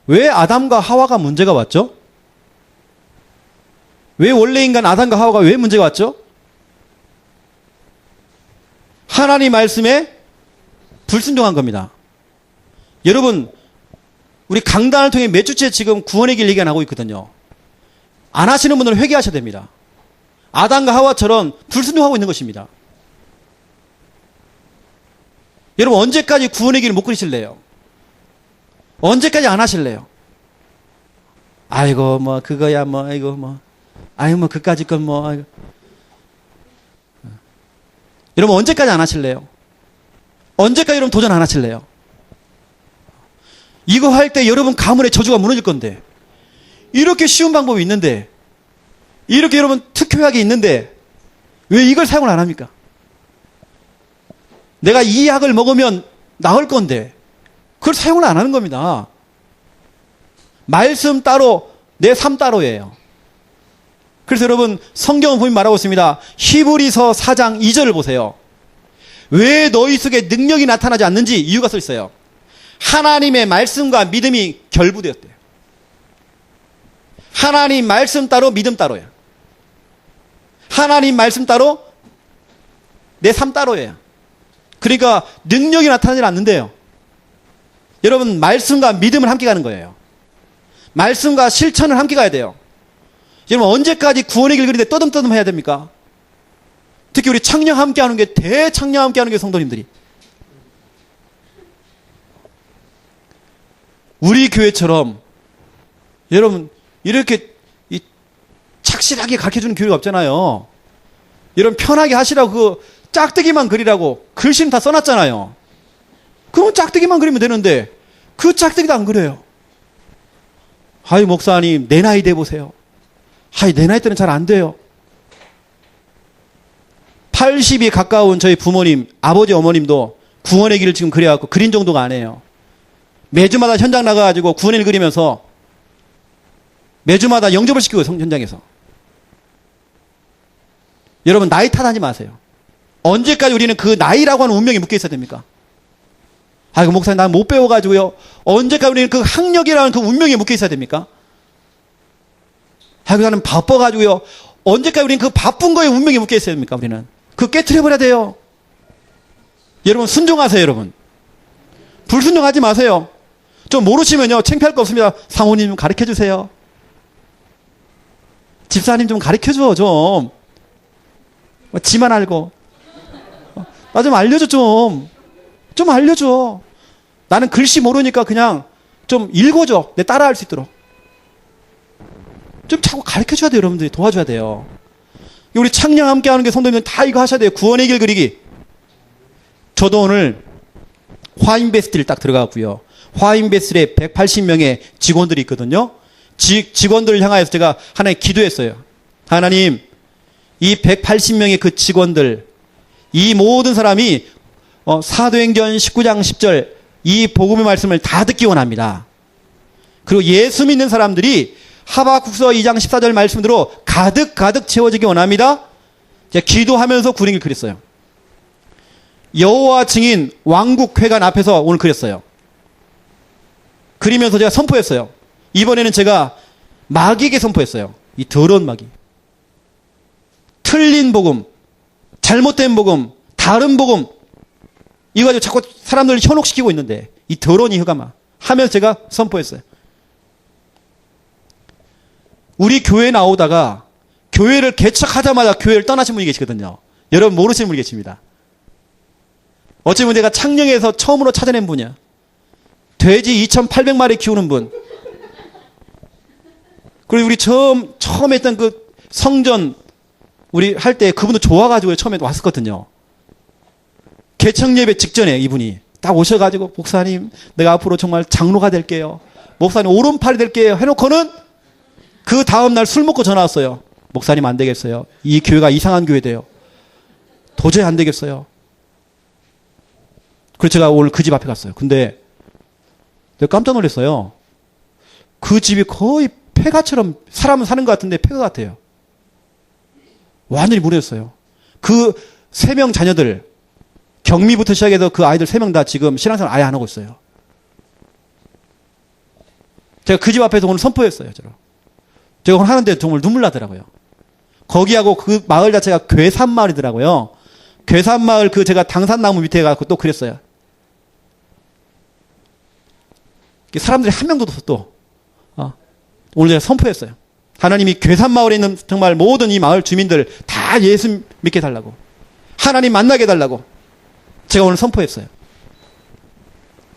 왜 아담과 하와가 문제가 왔죠? 왜 원래 인간 아담과 하와가 왜 문제가 왔죠? 하나님 말씀에 불순종한 겁니다. 여러분, 우리 강단을 통해 몇 주째 지금 구원의 길 얘기가 나오고 있거든요. 안 하시는 분들은 회개하셔야 됩니다. 아담과 하와처럼 불순종하고 있는 것입니다. 여러분, 언제까지 구원의 길을 못 그리실래요? 언제까지 안 하실래요? 아이고, 뭐, 그거야, 뭐, 아이고, 뭐, 아이고, 뭐, 그까짓 건 뭐, 아이고. 여러분, 언제까지 안 하실래요? 언제까지 여러분 도전 안 하실래요? 이거 할 때 여러분 가문의 저주가 무너질 건데, 이렇게 쉬운 방법이 있는데, 이렇게 여러분 특효약이 있는데, 왜 이걸 사용을 안 합니까? 내가 이 약을 먹으면 나을 건데, 그걸 사용을 안 하는 겁니다. 말씀 따로, 내 삶 따로예요. 그래서 여러분, 성경은 분명히 말하고 있습니다. 히브리서 4장 2절을 보세요. 왜 너희 속에 능력이 나타나지 않는지 이유가 써 있어요. 하나님의 말씀과 믿음이 결부되었대요. 하나님 말씀 따로 믿음 따로예요. 하나님 말씀 따로 내 삶 따로예요. 그러니까 능력이 나타나지 않는데요. 여러분, 말씀과 믿음을 함께 가는 거예요. 말씀과 실천을 함께 가야 돼요. 여러분, 언제까지 구원의 길 그리는데 떠듬떠듬 해야 됩니까? 특히 우리 창녕 함께 하는 게, 대창녕 함께 하는 게 성도님들이. 우리 교회처럼, 여러분, 이렇게 착실하게 가르쳐 주는 교회가 없잖아요. 여러분, 편하게 하시라고 그 짝대기만 그리라고 글씨는 다 써놨잖아요. 그럼 짝대기만 그리면 되는데, 그 짝대기도 안 그려요. 아이, 목사님, 내 나이 돼 보세요. 아이, 내 나이 때는 잘 안 돼요. 80이 가까운 저희 부모님, 아버지, 어머님도 구원의 길을 지금 그려갖고 그린 정도가 아니에요. 매주마다 현장 나가가지고 구원을 그리면서 매주마다 영접을 시키고 현장에서. 여러분 나이 탓하지 마세요. 언제까지 우리는 그 나이라고 하는 운명에 묶여 있어야 됩니까? 아이고 목사님 난 못 배워가지고요. 언제까지 우리는 그 학력이라는 그 운명에 묶여 있어야 됩니까? 아이고 나는 바빠가지고요. 언제까지 우리는 그 바쁜 거에 운명에 묶여 있어야 됩니까? 우리는 그 깨트려버려야 돼요. 여러분 순종하세요. 여러분 불순종하지 마세요. 좀 모르시면요 창피할 거 없습니다. 사모님 좀 가르쳐주세요. 집사님 좀 가르쳐줘 좀. 지만 알고 나 좀 알려줘 좀 알려줘. 나는 글씨 모르니까 그냥 좀 읽어줘. 내 따라할 수 있도록 좀 자꾸 가르쳐줘야 돼요. 여러분들이 도와줘야 돼요. 우리 창녕 함께 하는 게 성도님들 다 이거 하셔야 돼요. 구원의 길 그리기. 저도 오늘 화인베스트를 딱 들어가고요. 화인베스트에 180명의 직원들이 있거든요. 직원들을 향하여서 제가 하나님 기도했어요. 하나님 이 180명의 그 직원들 이 모든 사람이 사도행전 19장 10절 이 복음의 말씀을 다 듣기 원합니다. 그리고 예수 믿는 사람들이 하박국서 2장 14절 말씀대로 가득 채워지기 원합니다. 제가 기도하면서 구린을 그렸어요. 여호와 증인 왕국회관 앞에서 오늘 그렸어요. 그리면서 제가 선포했어요. 이번에는 제가 마귀에게 선포했어요. 이 더러운 마귀. 틀린 복음, 잘못된 복음, 다른 복음 이거 가지고 자꾸 사람들을 현혹시키고 있는데 이 더러운 이 흑암아 하면서 제가 선포했어요. 우리 교회에 나오다가 교회를 개척하자마자 교회를 떠나신 분이 계시거든요. 여러분 모르시는 분이 계십니다. 어쩌면 내가 창녕에서 처음으로 찾아낸 분이야. 돼지 2,800마리 키우는 분. 그리고 우리 처음 했던 그 성전 우리 할 때 그분도 좋아가지고 처음에 왔었거든요. 개척 예배 직전에 이분이 딱 오셔가지고 목사님 내가 앞으로 정말 장로가 될게요. 목사님 오른팔이 될게요. 해놓고는 그 다음날 술 먹고 전화 왔어요. 목사님 안 되겠어요. 이 교회가 이상한 교회 돼요. 도저히 안 되겠어요. 그래서 제가 오늘 그 집 앞에 갔어요. 근데 내가 깜짝 놀랐어요. 그 집이 거의 폐가처럼 사람은 사는 것 같은데 폐가 같아요. 완전히 무너졌어요. 그 3명 자녀들 경미부터 시작해서 그 아이들 3명 다 지금 신앙생활 아예 안 하고 있어요. 제가 그 집 앞에서 오늘 선포했어요. 제가 오늘 하는데 정말 눈물 나더라고요. 거기하고 그 마을 자체가 괴산마을이더라고요. 괴산마을 그 제가 당산나무 밑에 가서 또 그랬어요. 사람들이 한 명도 없어 또. 오늘 제가 선포했어요. 하나님이 괴산마을에 있는 정말 모든 이 마을 주민들 다 예수 믿게 해달라고. 하나님 만나게 해달라고. 제가 오늘 선포했어요.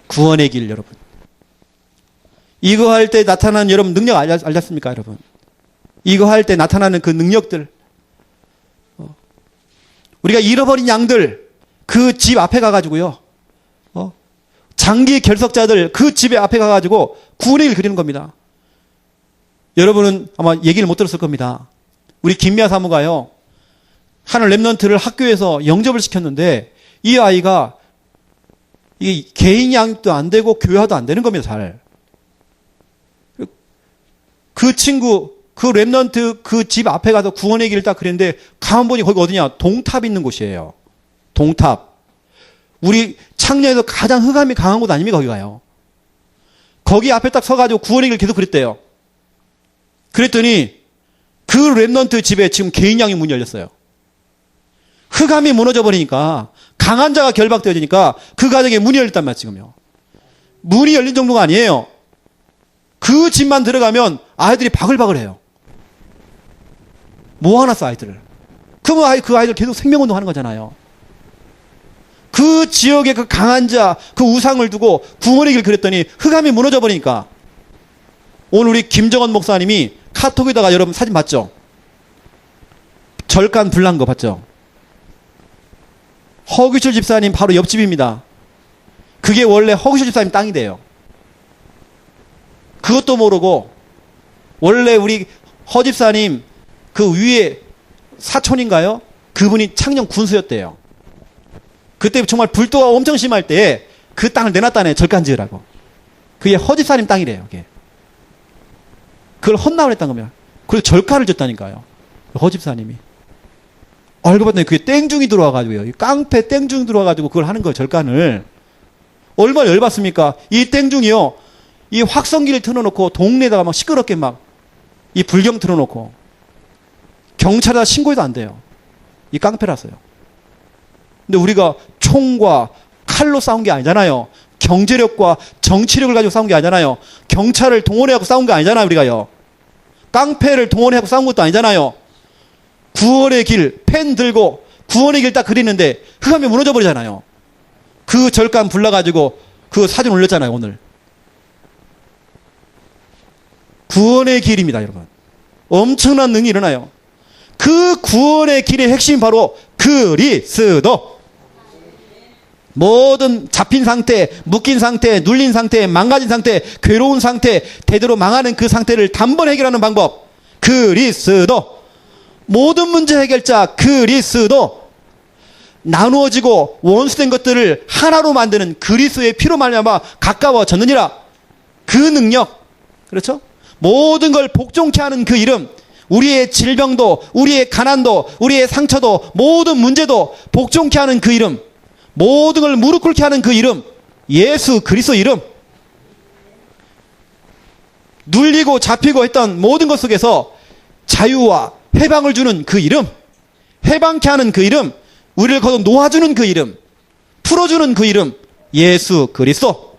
구원의 길 여러분. 이거 할 때 나타나는 여러분 능력 알렸습니까 여러분? 이거 할 때 나타나는 그 능력들. 우리가 잃어버린 양들 그 집 앞에 가가지고요. 장기 결석자들 그 집에 앞에 가가지고 구원의 길 그리는 겁니다. 여러분은 아마 얘기를 못 들었을 겁니다. 우리 김미아 사무가요. 하는 랩런트를 학교에서 영접을 시켰는데 이 아이가 이게 개인 양육도 안 되고 교화도 안 되는 겁니다. 잘. 그 친구 그 랩런트 그 집 앞에 가서 구원의 길을 딱 그랬는데 가만 보니 거기 어디냐? 동탑 있는 곳이에요. 동탑. 우리 창녀에서 가장 흑암이 강한 곳 아닙니까? 거기 가요. 거기 앞에 딱 서가지고 구원의 길 계속 그랬대요. 그랬더니 그 랩런트 집에 지금 개인 양육 문이 열렸어요. 흑암이 무너져 버리니까 강한 자가 결박되어지니까 그 가정에 문이 열렸단 말이에요. 지금요. 문이 열린 정도가 아니에요. 그 집만 들어가면 아이들이 바글바글해요. 모아놨어 아이들을. 그러면 그 아이들 계속 생명운동 하는 거잖아요. 그 지역의 그 강한 자, 그 우상을 두고 구원의 길 그랬더니 흑암이 무너져 버리니까 오늘 우리 김정원 목사님이 카톡에다가 여러분 사진 봤죠? 절간 불난 거 봤죠? 허규철 집사님 바로 옆집입니다. 그게 원래 허규철 집사님 땅이래요. 그것도 모르고 원래 우리 허 집사님 그 위에 사촌인가요? 그분이 창녕 군수였대요. 그때 정말 불도가 엄청 심할 때 그 땅을 내놨다네. 절간 지으라고. 그게 허집사님 땅이래요. 그게. 그걸 헌납을 했다는 겁니다. 그래서 절가를 줬다니까요. 허집사님이. 알고 봤더니 그게 땡중이 들어와가지고요. 깡패 땡중 들어와가지고 그걸 하는 거예요. 절간을. 얼마나 열받습니까? 이 땡중이요. 이 확성기를 틀어놓고 동네에다가 막 시끄럽게 막 이 불경 틀어놓고 경찰에다 신고해도 안 돼요. 이 깡패라서요. 근데 우리가 총과 칼로 싸운 게 아니잖아요. 경제력과 정치력을 가지고 싸운 게 아니잖아요. 경찰을 동원해갖고 싸운 게 아니잖아요. 우리가요. 깡패를 동원해갖고 싸운 것도 아니잖아요. 구원의 길, 펜 들고 구원의 길 딱 그리는데 흑암이 무너져 버리잖아요. 그 절간 불러가지고 그 사진 올렸잖아요. 오늘. 구원의 길입니다. 여러분. 엄청난 능이 일어나요. 그 구원의 길의 핵심이 바로 그리스도. 모든 잡힌 상태, 묶인 상태, 눌린 상태, 망가진 상태, 괴로운 상태, 대대로 망하는 그 상태를 단번에 해결하는 방법. 그리스도. 모든 문제 해결자 그리스도. 나누어지고 원수된 것들을 하나로 만드는 그리스도의 피로 말미암아 가까워졌느니라. 그 능력. 그렇죠? 모든 걸 복종케 하는 그 이름. 우리의 질병도, 우리의 가난도, 우리의 상처도, 모든 문제도 복종케 하는 그 이름. 모든 걸 무릎 꿇게 하는 그 이름. 예수 그리스도 이름. 눌리고 잡히고 했던 모든 것 속에서 자유와 해방을 주는 그 이름. 해방케 하는 그 이름. 우리를 거둬 놓아주는 그 이름. 풀어주는 그 이름. 예수 그리스도.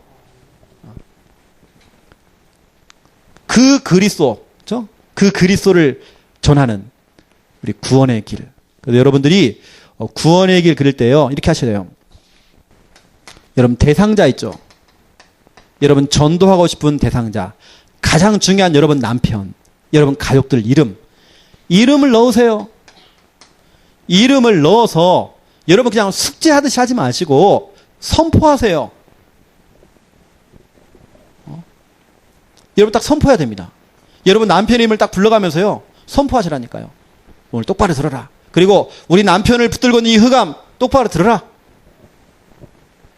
그 그리스도. 그렇죠? 그 그리스도를 전하는 우리 구원의 길. 그래서 여러분들이 구원의 길 그릴 때요. 이렇게 하셔야 돼요. 여러분 대상자 있죠? 여러분 전도하고 싶은 대상자. 가장 중요한 여러분 남편. 여러분 가족들 이름. 이름을 넣으세요. 이름을 넣어서 여러분 그냥 숙제하듯이 하지 마시고 선포하세요. 여러분 딱 선포해야 됩니다. 여러분 남편 이름을 딱 불러가면서요. 선포하시라니까요. 오늘 똑바로 들어라. 그리고 우리 남편을 붙들고 있는 이 흑암 똑바로 들어라.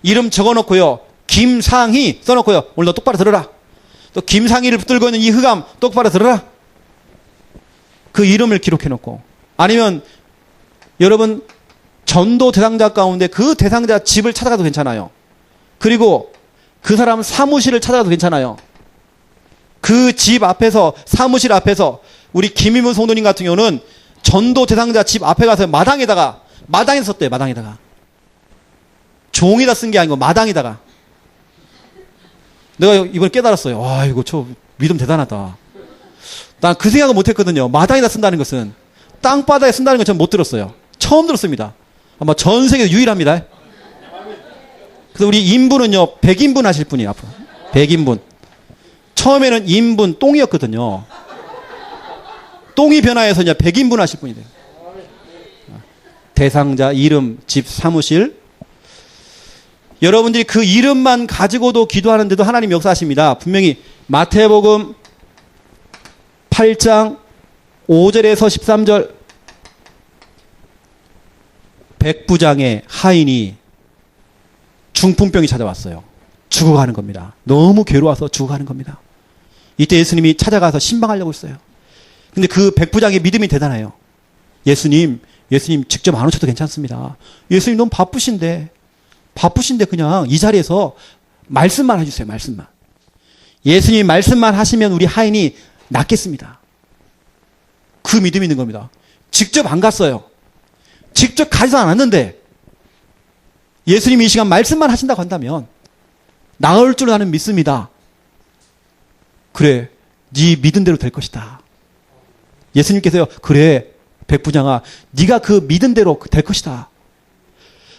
이름 적어놓고요. 김상희 써놓고요. 오늘 너 똑바로 들어라. 또 김상희를 붙들고 있는 이 흑암 똑바로 들어라. 그 이름을 기록해놓고. 아니면 여러분 전도 대상자 가운데 그 대상자 집을 찾아가도 괜찮아요. 그리고 그 사람 사무실을 찾아가도 괜찮아요. 그 집 앞에서 사무실 앞에서 우리 김희문 성도님 같은 경우는 전도 대상자 집 앞에 가서 마당에다가 썼대요. 마당에다가. 종이다 쓴 게 아니고 마당에다가. 내가 이번에 깨달았어요. 와 이거 저 믿음 대단하다. 난 그 생각을 못했거든요. 마당에다 쓴다는 것은 땅바닥에 쓴다는 건 전 못 들었어요. 처음 들었습니다. 아마 전 세계에서 유일합니다. 그래서 우리 인분은요 100인분 하실 분이에요. 앞으로 100인분. 처음에는 인분 똥이었거든요. 똥이 변화해서 이제 100인분 하실 분이 돼요. 대상자, 이름, 집, 사무실. 여러분들이 그 이름만 가지고도 기도하는데도 하나님 역사하십니다. 분명히 마태복음 8장 5절에서 13절 백부장의 하인이 중풍병이 찾아왔어요. 죽어가는 겁니다. 너무 괴로워서 죽어가는 겁니다. 이때 예수님이 찾아가서 신방하려고 했어요. 근데 그 백부장의 믿음이 대단해요. 예수님 직접 안 오셔도 괜찮습니다. 예수님 너무 바쁘신데 그냥 이 자리에서 말씀만 해주세요. 말씀만. 예수님 말씀만 하시면 우리 하인이 낫겠습니다. 그 믿음이 있는 겁니다. 직접 안 갔어요. 직접 가지도 않았는데 예수님이 이 시간 말씀만 하신다고 한다면 나을 줄 나는 믿습니다. 그래, 네 믿은 대로 될 것이다. 예수님께서요, 그래, 백부장아, 네가 그 믿은 대로 될 것이다.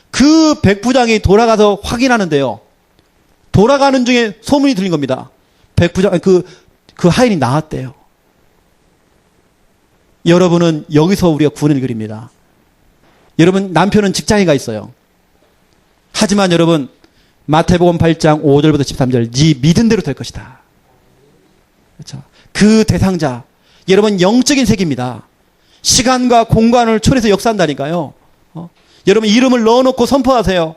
그 백부장이 돌아가서 확인하는데요. 돌아가는 중에 소문이 들린 겁니다. 백부장, 그 하인이 나았대요. 여러분은 여기서 우리가 구원을 그립니다. 여러분 남편은 직장에 있어요. 하지만 여러분 마태복음 8장 5절부터 13절 네 믿은 대로 될 것이다. 그렇죠? 그 대상자 여러분 영적인 세계입니다. 시간과 공간을 초래해서 역사한다니까요. 여러분 이름을 넣어놓고 선포하세요.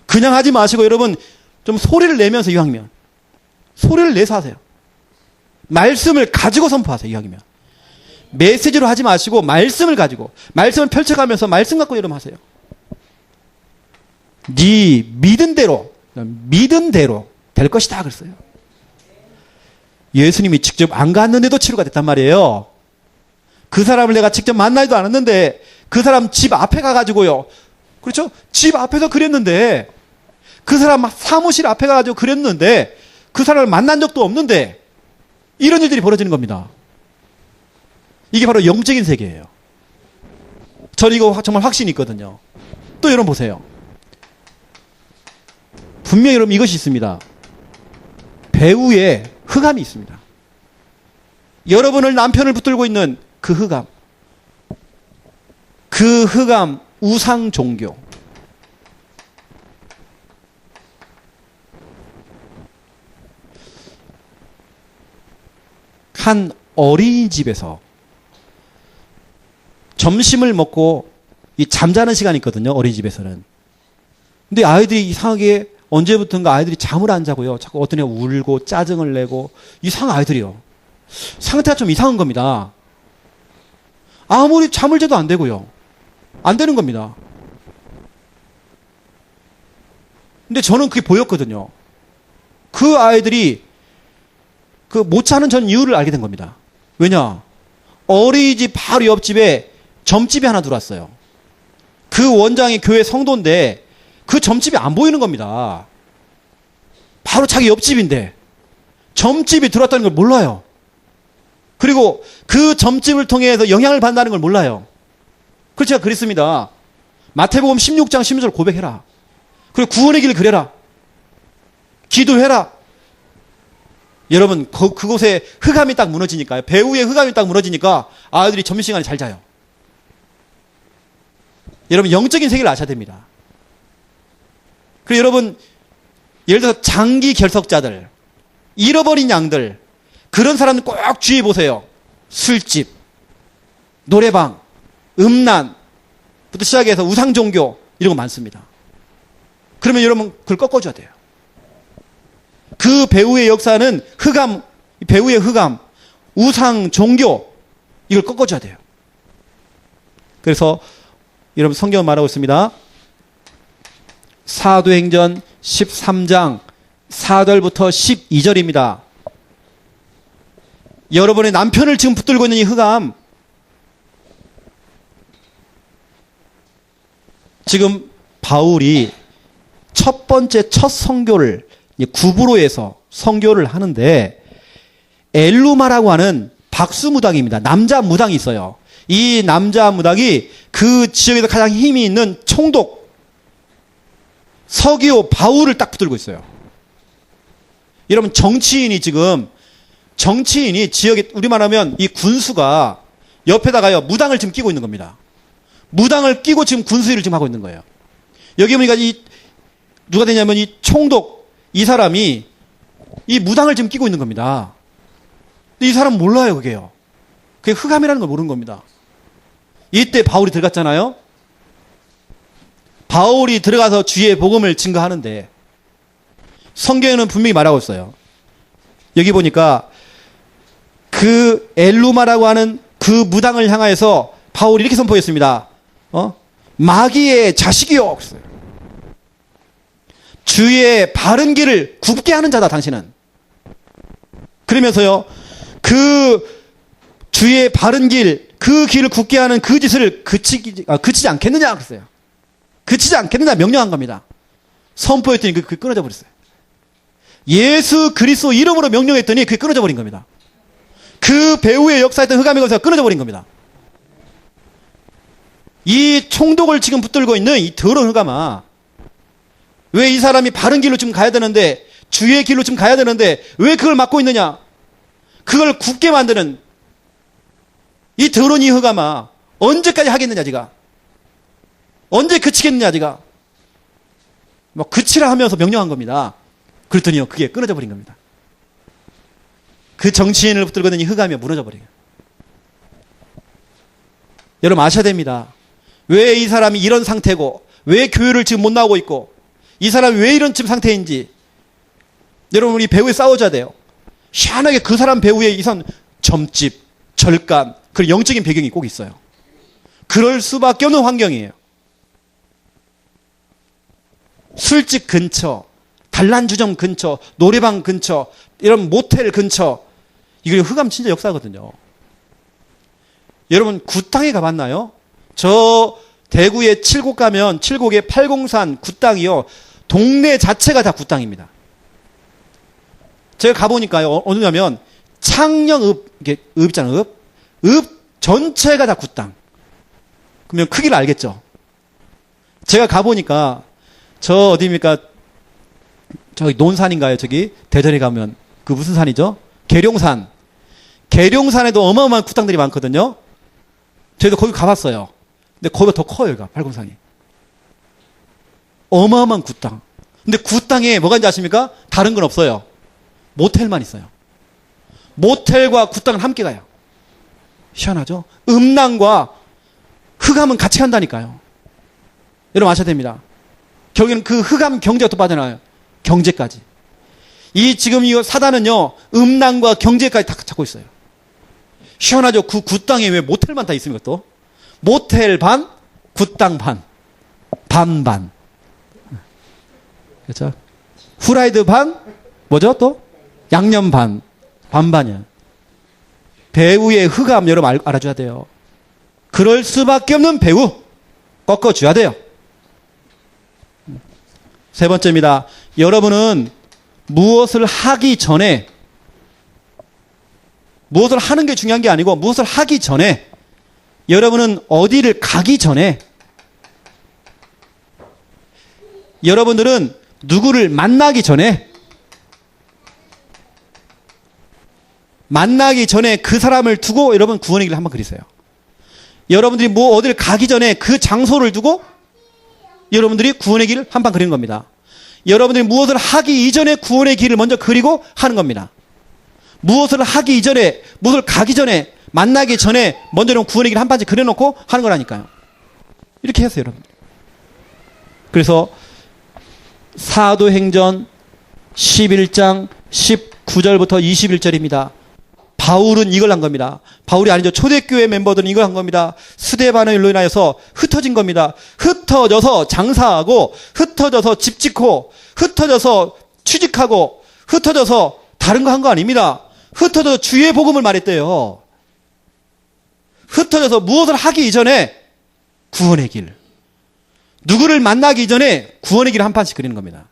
그냥 하지 마시고 여러분 좀 소리를 내면서 이왕이면 소리를 내서 하세요. 말씀을 가지고 선포하세요. 이야기면. 메시지로 하지 마시고 말씀을 가지고 말씀을 펼쳐가면서 말씀 갖고 여러분 하세요. 네 믿은 대로 될 것이다 그랬어요. 예수님이 직접 안 갔는데도 치료가 됐단 말이에요. 그 사람을 내가 직접 만나지도 않았는데 그 사람 집 앞에 가가지고요. 그렇죠? 집 앞에서 그랬는데 그 사람 사무실 앞에 가가지고 그랬는데 그 사람을 만난 적도 없는데 이런 일들이 벌어지는 겁니다. 이게 바로 영적인 세계예요. 저는 이거 정말 확신이 있거든요. 또 여러분 보세요. 분명히 여러분 이것이 있습니다. 배우의 흑암이 있습니다. 여러분을 남편을 붙들고 있는 그 흑암. 그 흑암 우상 종교. 한 어린이집에서 점심을 먹고 이 잠자는 시간이 있거든요. 어린이집에서는. 근데 아이들이 이상하게 언제부턴가 아이들이 잠을 안 자고요. 자꾸 어떤 애가 울고 짜증을 내고 이상한 아이들이요. 상태가 좀 이상한 겁니다. 아무리 잠을 자도 안 되고요. 안 되는 겁니다. 근데 저는 그게 보였거든요. 그 아이들이 그 못 자는 전 이유를 알게 된 겁니다. 왜냐? 어린이집 바로 옆집에 점집이 하나 들어왔어요. 그 원장이 교회 성도인데 그 점집이 안 보이는 겁니다. 바로 자기 옆집인데 점집이 들어왔다는 걸 몰라요. 그리고 그 점집을 통해서 영향을 받는다는 걸 몰라요. 그래서 제가 그랬습니다. 마태복음 16장 16절 고백해라. 그리고 구원의 길을 그래라. 기도해라. 여러분 그곳에 흑암이 딱 무너지니까요. 배후에 흑암이 딱 무너지니까 아이들이 점심시간에 잘 자요. 여러분 영적인 세계를 아셔야 됩니다. 그리고 여러분 예를 들어서 장기 결석자들, 잃어버린 양들, 그런 사람들 꼭 주의해 보세요. 술집, 노래방, 음란부터 시작해서 우상종교 이런 거 많습니다. 그러면 여러분 그걸 꺾어줘야 돼요. 그 배후의 역사는 흑암, 배후의 흑암, 우상종교 이걸 꺾어줘야 돼요. 그래서 여러분 성경은 말하고 있습니다. 사도행전 13장 4절부터 12절입니다. 여러분의 남편을 지금 붙들고 있는 이 흑암, 지금 바울이 첫 번째 첫 선교를 구브로에서 선교를 하는데 엘루마라고 하는 박수 무당입니다. 남자 무당이 있어요. 이 남자 무당이 그 지역에서 가장 힘이 있는 총독 서기오 바울을 딱 붙들고 있어요. 여러분 정치인이 지역에 우리 말하면 이 군수가 옆에다가요 무당을 지금 끼고 있는 겁니다. 무당을 끼고 지금 군수일을 지금 하고 있는 거예요. 여기 보니까 누가 되냐면 이 총독 이 사람이 이 무당을 지금 끼고 있는 겁니다. 근데 이 사람은 몰라요 그게요. 그게 흑암이라는 걸 모르는 겁니다. 이때 바울이 들어갔잖아요. 바울이 들어가서 주의 복음을 증거하는데 성경에는 분명히 말하고 있어요. 여기 보니까 그 엘루마라고 하는 그 무당을 향하여서 바울이 이렇게 선포했습니다. 마귀의 자식이요. 주의 바른 길을 굽게 하는 자다 당신은. 그러면서요. 그 주의 바른 길, 그 길을 굽게 하는 그 짓을 그치지 않겠느냐 그랬어요. 그치지 않겠느냐 명령한 겁니다. 선포했더니 그게 끊어져 버렸어요. 예수 그리스도 이름으로 명령했더니 그게 끊어져 버린 겁니다. 그 배후에 역사했던 흑암의 권세가 끊어져 버린 겁니다. 이 총독을 지금 붙들고 있는 이 더러운 흑암아, 왜 이 사람이 바른 길로 지금 가야 되는데, 주의 길로 지금 가야 되는데 왜 그걸 막고 있느냐? 그걸 굳게 만드는 이 더러운 이 흑암아, 언제까지 하겠느냐 지가? 언제 그치겠느냐 지가? 뭐 그치라 하면서 명령한 겁니다. 그랬더니요 그게 끊어져 버린 겁니다. 그 정치인을 붙들고 있는 이 흑암이 무너져 버려요. 여러분 아셔야 됩니다. 왜 이 사람이 이런 상태고, 왜 교회를 지금 못 나오고 있고, 이 사람이 왜 이런 지금 상태인지 여러분, 우리 배우에 싸워줘야 돼요. 희한하게 그 사람 배우에 이상 점집, 절간, 그런 영적인 배경이 꼭 있어요. 그럴 수밖에 없는 환경이에요. 술집 근처, 단란주점 근처, 노래방 근처, 이런 모텔 근처, 이거 흑암 진짜 역사거든요. 여러분, 굿땅에 가봤나요? 저 대구에 칠곡 가면 칠곡에 팔공산 굿땅이요, 동네 자체가 다 굿땅입니다. 제가 가보니까요, 어느냐면 창녕읍, 이게 읍 있잖아요, 읍 전체가 다 굿땅. 그러면 크기를 알겠죠? 제가 가보니까 저 어디입니까? 저기 논산인가요? 저기 대전에 가면 그 무슨 산이죠? 계룡산. 계룡산에도 어마어마한 굿땅들이 많거든요. 저희도 거기 가봤어요. 근데 거기가 더 커요, 여기가 팔공산이. 어마어마한 굿땅. 근데 굿땅에 뭐가 있는지 아십니까? 다른 건 없어요. 모텔만 있어요. 모텔과 굿땅은 함께 가요. 희한하죠? 음란과 흑암은 같이 간다니까요. 여러분 아셔야 됩니다. 결국에는 그 흑암 경제가 또 빠져나와요. 경제까지. 이 지금 이 사단은요, 음란과 경제까지 다 잡고 있어요. 희한하죠? 그 굿땅에 왜 모텔만 다 있습니까 또? 모텔 반, 굿땅 반. 반반. 그렇죠? 후라이드 반, 뭐죠 또? 양념 반. 반반이야. 배우의 흑암 여러분 알아줘야 돼요. 그럴 수밖에 없는 배우. 꺾어줘야 돼요. 세 번째입니다. 여러분은 무엇을 하기 전에, 무엇을 하는 게 중요한 게 아니고 무엇을 하기 전에, 여러분은 어디를 가기 전에, 여러분들은 누구를 만나기 전에, 만나기 전에 그 사람을 두고 여러분 구원의 길을 한번 그리세요. 여러분들이 뭐 어디를 가기 전에 그 장소를 두고 여러분들이 구원의 길을 한번 그리는 겁니다. 여러분들이 무엇을 하기 이전에 구원의 길을 먼저 그리고 하는 겁니다. 무엇을 하기 이전에, 무엇을 가기 전에, 만나기 전에 먼저 여러분 구원의 길을 한 번씩 그려놓고 하는 거라니까요. 이렇게 했어요, 여러분. 그래서 사도행전 11장 19절부터 21절입니다. 바울은 이걸 한 겁니다. 바울이 아니죠. 초대교회 멤버들은 이걸 한 겁니다. 스데반의 일로 인하여서 흩어진 겁니다. 흩어져서 장사하고, 흩어져서 집 짓고, 흩어져서 취직하고, 흩어져서 다른 거 한 거 아닙니다. 흩어져서 주의 복음을 말했대요. 흩어져서 무엇을 하기 이전에 구원의 길. 누구를 만나기 전에 구원의 길을 한 판씩 그리는 겁니다.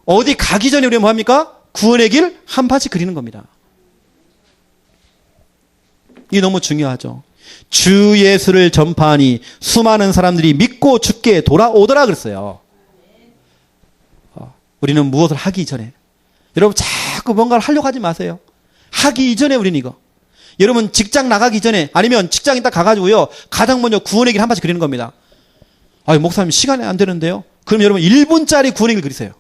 어디 가기 전에 우리가 뭐합니까? 구원의 길 한 판씩 그리는 겁니다. 이게 너무 중요하죠. 주 예수를 전파하니 수많은 사람들이 믿고 주께 돌아오더라 그랬어요. 우리는 무엇을 하기 이전에. 여러분 자꾸 뭔가를 하려고 하지 마세요. 하기 이전에 우리는 이거. 여러분 직장 나가기 전에, 아니면 직장에 딱 가가지고요, 가장 먼저 구원의 길 한 번씩 그리는 겁니다. 아, 목사님 시간이 안 되는데요. 그럼 여러분 1분짜리 구원의 길 그리세요.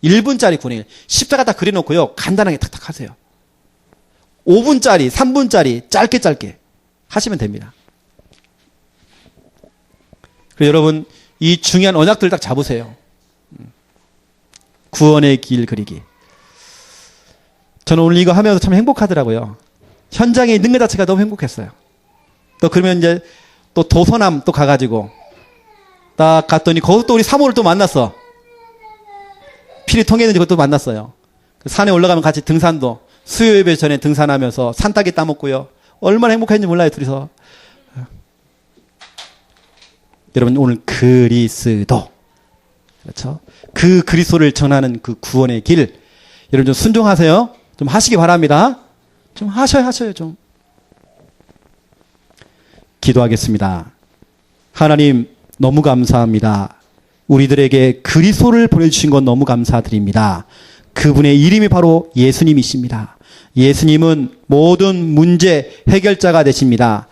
1분짜리 구원의 길. 십자가 딱 그려놓고요, 간단하게 탁탁 하세요. 5분짜리, 3분짜리 짧게 하시면 됩니다. 그리고 여러분 이 중요한 언약들을 딱 잡으세요. 구원의 길 그리기. 저는 오늘 이거 하면서 참 행복하더라고요. 현장에 있는 것 자체가 너무 행복했어요. 또 그러면 이제 또 도서남 또 가가지고 딱 갔더니 거기서 또 우리 사모를 또 만났어. 필이 통했는지 그것도 만났어요. 산에 올라가면 같이 등산도, 수요 예배 전에 등산하면서 산딸기 따먹고요. 얼마나 행복했는지 몰라요, 둘이서. 여러분 오늘 그리스도, 그렇죠? 그 그리스도를 전하는 그 구원의 길, 여러분 좀 순종하세요. 좀 하시기 바랍니다. 좀 하셔요 좀. 기도하겠습니다. 하나님 너무 감사합니다. 우리들에게 그리스도를 보내주신 건 너무 감사드립니다. 그분의 이름이 바로 예수님이십니다. 예수님은 모든 문제 해결자가 되십니다.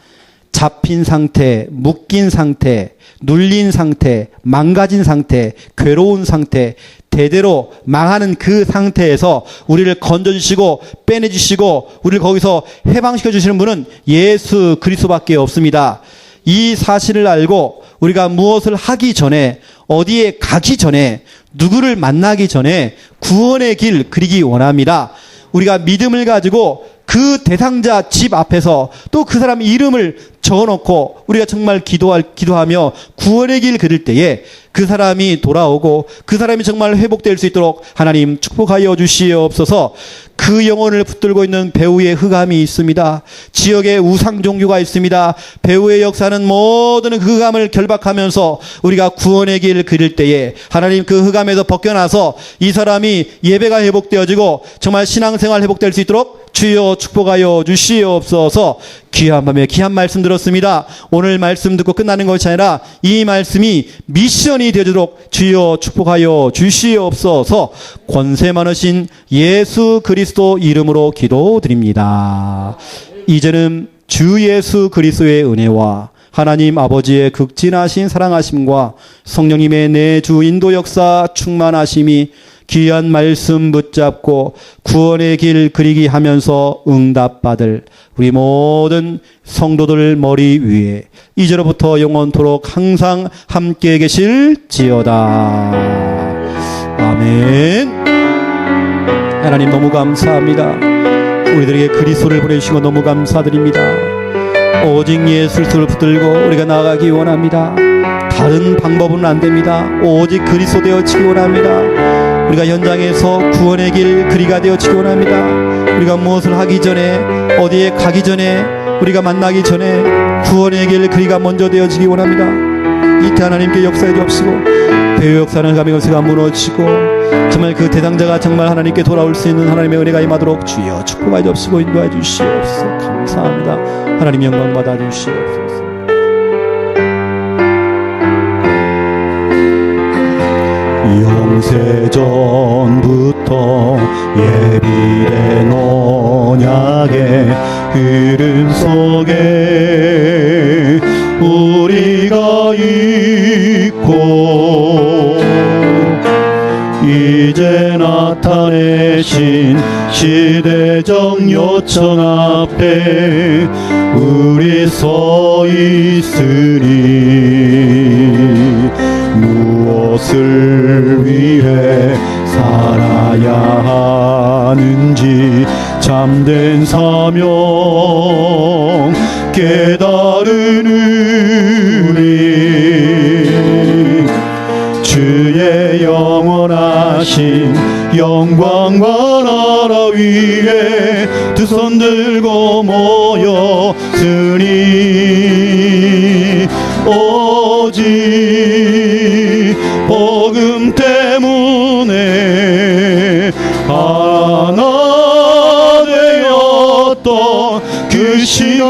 잡힌 상태, 묶인 상태, 눌린 상태, 망가진 상태, 괴로운 상태, 대대로 망하는 그 상태에서 우리를 건져주시고 빼내주시고 우리를 거기서 해방시켜주시는 분은 예수 그리스도밖에 없습니다. 이 사실을 알고 우리가 무엇을 하기 전에, 어디에 가기 전에, 누구를 만나기 전에 구원의 길 그리기 원합니다. 우리가 믿음을 가지고 그 대상자 집 앞에서 또 그 사람 이름을 적어놓고 우리가 정말 기도하며 구원의 길 그릴 때에 그 사람이 돌아오고 그 사람이 정말 회복될 수 있도록 하나님 축복하여 주시옵소서. 그 영혼을 붙들고 있는 배후의 흑암이 있습니다. 지역에 우상 종교가 있습니다. 배후의 역사는 모든 흑암을 결박하면서 우리가 구원의 길 그릴 때에 하나님 그 흑암에서 벗겨나서 이 사람이 예배가 회복되어지고 정말 신앙생활 회복될 수 있도록 주여 축복하여 주시옵소서. 귀한 밤에 귀한 말씀 들었습니다. 오늘 말씀 듣고 끝나는 것이 아니라 이 말씀이 미션이 되도록 주여 축복하여 주시옵소서. 권세 많으신 예수 그리스도 이름으로 기도드립니다. 이제는 주 예수 그리스도의 은혜와 하나님 아버지의 극진하신 사랑하심과 성령님의 내주 인도 역사 충만하심이 귀한 말씀 붙잡고 구원의 길 그리기 하면서 응답받을 우리 모든 성도들 머리 위에 이제로부터 영원토록 항상 함께 계실지어다. 아멘. 하나님 너무 감사합니다. 우리들에게 그리스도를 보내주시고 너무 감사드립니다. 오직 예수를 붙들고 우리가 나아가기 원합니다. 다른 방법은 안 됩니다. 오직 그리스도 되어지기 원합니다. 우리가 현장에서 구원의 길 그리가 되어지기 원합니다. 우리가 무엇을 하기 전에, 어디에 가기 전에, 우리가 만나기 전에 구원의 길 그리가 먼저 되어지기 원합니다. 이때 하나님께 역사해 주옵시고 배후 역사는 감히 것가 무너지고 정말 그 대상자가 정말 하나님께 돌아올 수 있는 하나님의 은혜가 임하도록 주여 축복하여 주옵시고 인도하여 주시옵소서. 감사합니다. 하나님 영광 받아 주시옵소서. 영세전부터 예비된 언약의 흐름 속에 우리가 있고 이제 나타내신 시대적 요청 앞에 우리 서 있으니 무엇을 위해 살아야 하는지 참된 사명 깨달은 우리 주의 영원하신 영광과 나라 위에 두 손 들고 모였으니 오직 복음 때문에 하나 되었던 그 시간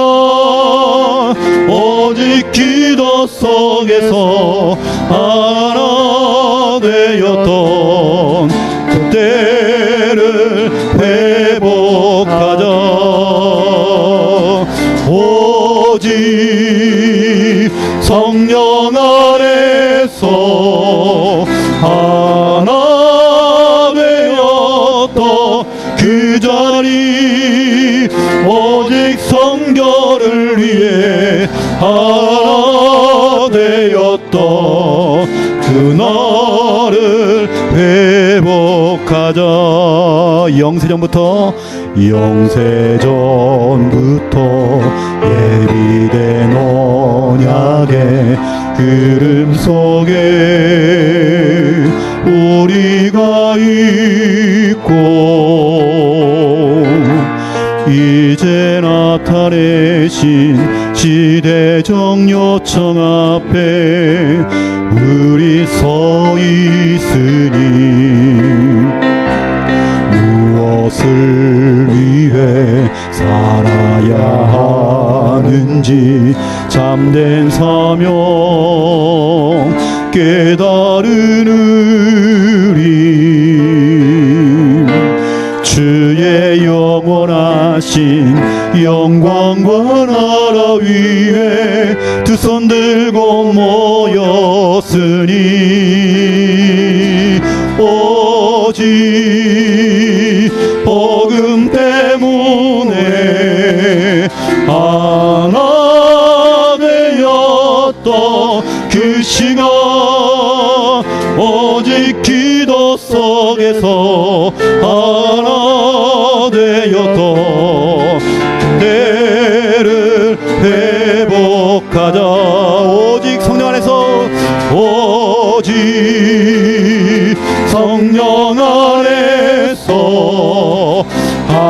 오직 기도 속에서 하나 되었던 그때를 회복하자. 오직 성령 안에서 하나 되었던 그 자리 오직 성결을 위해 하나 되었던 그날을 회복하자. 영세전부터 예비된 언약의 그름 속에 우리가 있고 이제 나타내신 시대적 요청 앞에 우리 서 있으니 무엇을 위해 살아야 하는지 참된 사명 깨달은 우리 주의 영원하신 영광과 나라 위에 두 손 들고 모였으니 오직 복음 때문에 하나 되어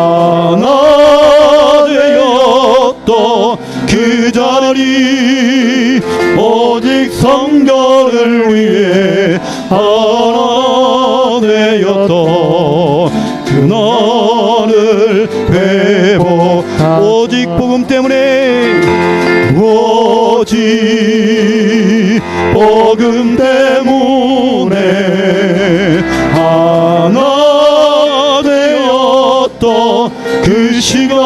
하나 되었던 그 자리 오직 성결을 위해 하나 되었던 그날을 회복 오직 복음 때문에 오직 복음 때문에 하나 되었던 그 시간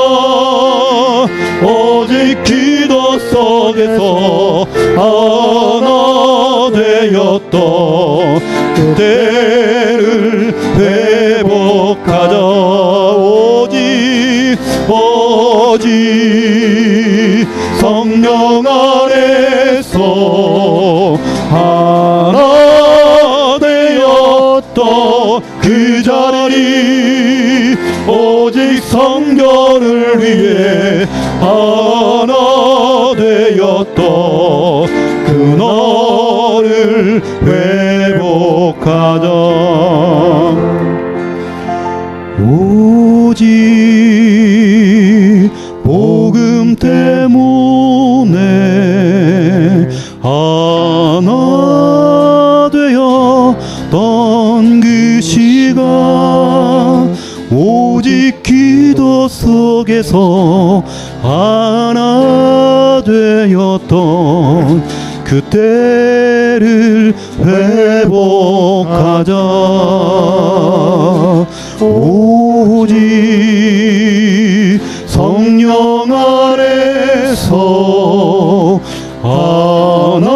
오직 기도 속에서 하나 되었던 그대를 회복하자 오직 성령 안에서 하나 되었던 그 자리 오직 성결을 위해 하나 되었던 그날을 회복하자 오직 복음 때문에 하나 되었던 그 시간 오직 기도 속에서 하나 되었던 그때를 회복하자 오직 성령 안에서 하나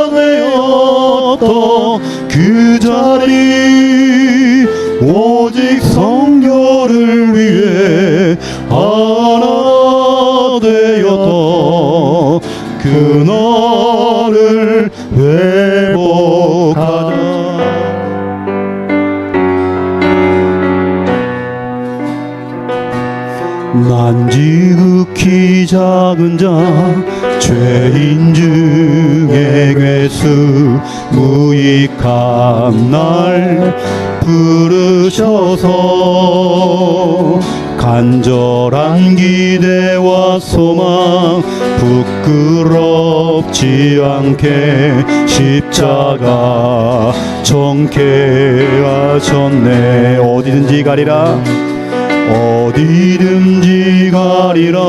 되었던 그 자리 오직 성결을 위해 하나 되었던 그날을 회복하자 난 지극히 작은 자 죄인 중에 괴수 무익한 날 부르셔서 간절한 기대와 소망 부끄럽지 않게 십자가 정케 하셨네 어디든지 가리라 어디든지 가리라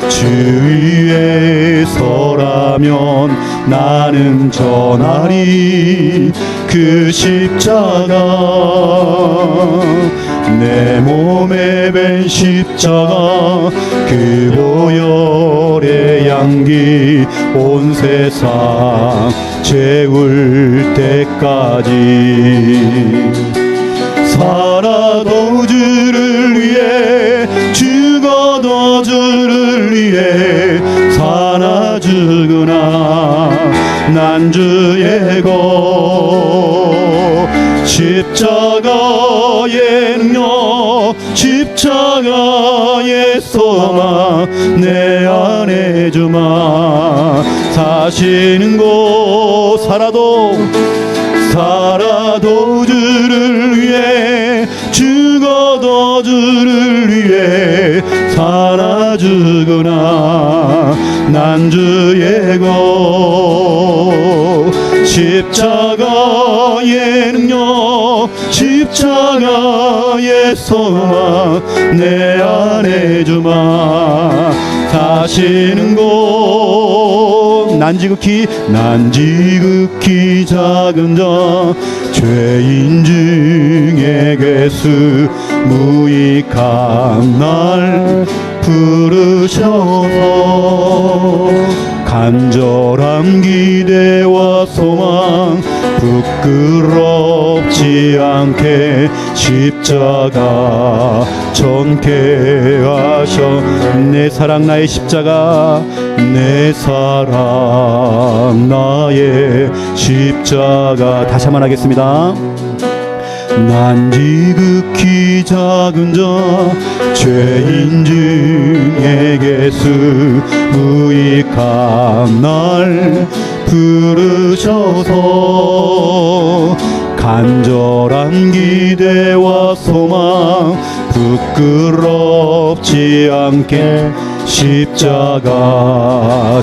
주 위에 서라면 나는 전하리 그 십자가 내 몸에 밴 십자가 그 보혈의 향기 온 세상 채울 때까지 살아도 주를 위해 죽어도 주를 위해 살아 죽으나 난 주의 것 십자가의 능력 십자가의 소망 내 안에 주마 사시는 곳 살아도 주를 위해 죽어도 주를 위해 살아 죽으나 난 주의 것 십자가의 능력 십자가의 소망 내 안에 주마 사시는 곳 난 지극히 작은 자 죄인 중에 괴수 무익한 날 부르셔서 간절한 기대와 소망 부끄럽지 않게 십자가 전케 하셔 내 사랑 나의 십자가 내 사랑 나의 십자가 다시 한번 하겠습니다. 난 지극히 작은 자 죄인 중에 괴수 무익한 날 부르셔서 간절한 기대와 소망 부끄럽지 않게 십자가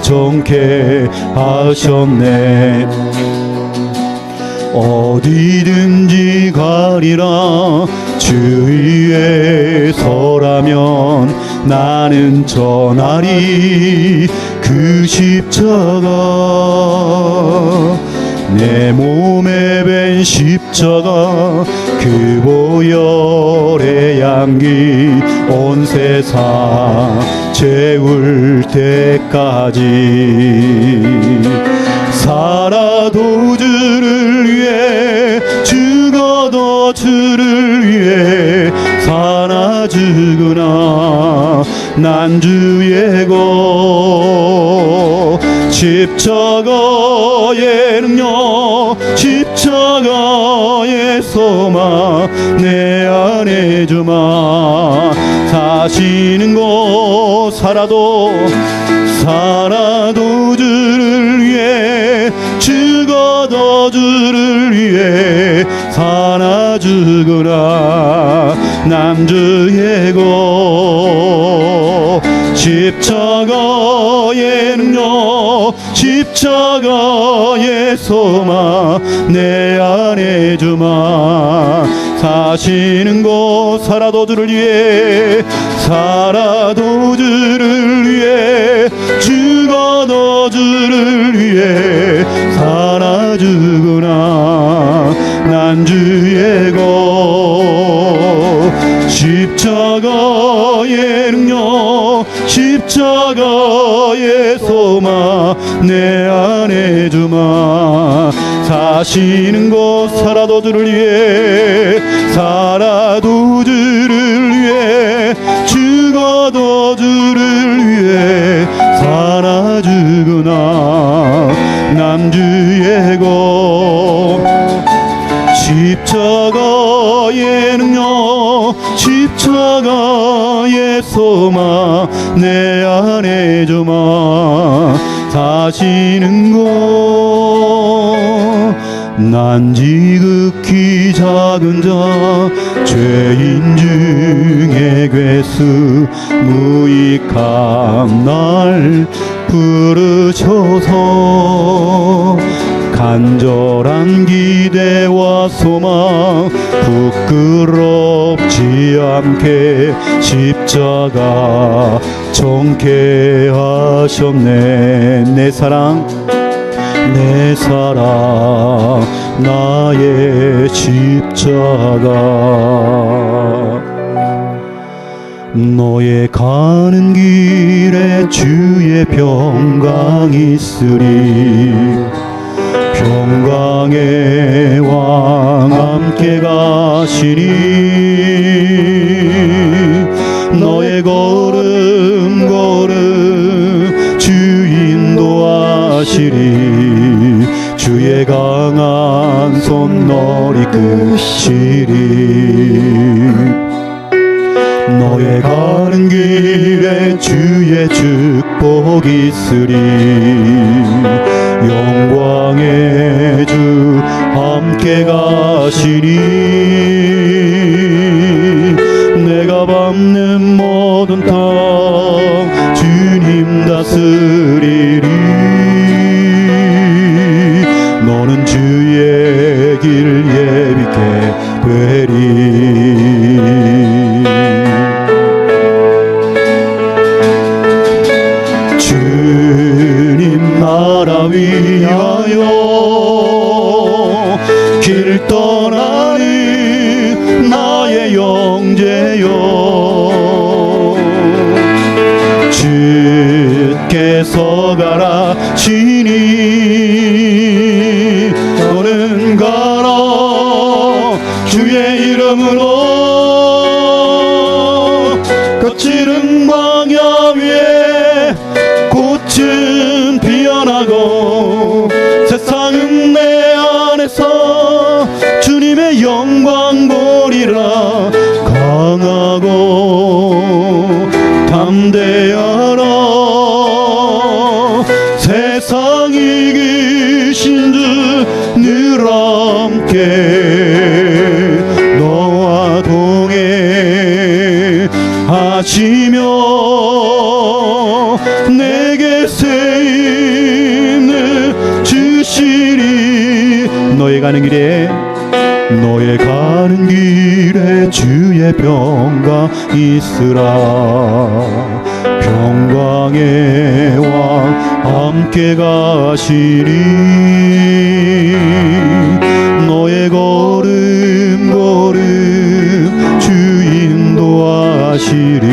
정케 하셨네. 어디든지 가리라 주위에 서라면 나는 전하리 그 십자가. 내 몸에 밴 십자가 그 보혈의 향기 온 세상 채울 때까지 살아도 주를 위해 죽어도 주를 위해 사나 죽으나 난 주의 것. 십자가의 능력 십자가의 소망 내 안에 주마. 사시는 곳 살아도 주를 위해 죽어도 주를 위해 사나 죽으나 난 주의 것. 십자가의 능력 십자가의 소망 내 안에 주마. 사시는 곳 살아도 주를 위해 살아도 주를 위해 죽어도 주를 위해 살아 죽으나 난 주의 것. 십자가의 능력 십자가의 소망 내 안에 주마. 사시는 곳 살아도 주를 위해 살아도 주를 위해 죽어도 주를 위해 살아 죽으나 난 주의 것. 십자가의 능력 십자가의 소망 내 안에 주마. 사시는 곳 난 지극히 작은 자 죄인 중에 괴수 무익한 날 부르셔서 간절한 기대와 소망 부끄럽지 않게 십자가 정케 하셨네. 내 사랑 나의 십자가. 너의 가는 길에 주의 평강 있으리. 평강의 왕 함께 가시니 너의 걸음 주 인도하시리. 주의 강한 손 너리 끄시리. 너의 가는 길에 주의 축복 있으리. 영광의 주 함께 가시니 내가 밟는 모든 땅 주님 다스리리. 너는 주의 길 예비케 되리. 주님 나라 위하여 길 떠나는 나의 형제여. 주께서 가라시니 너는 가라. 주의 이름으로 거칠은 광야 위에 꽃은 피어나고 세상은 내 안에서 주님의 영광 보리라. 강하고 담대하라. 세상 이기신 주 늘 함께 너와 동행. 하시며 내게 새 힘을 주시리. 너의 가는 길에 주의 평강 있으라. 평강의 왕 함께 가시리. 너의 걸음 주 인도하시리.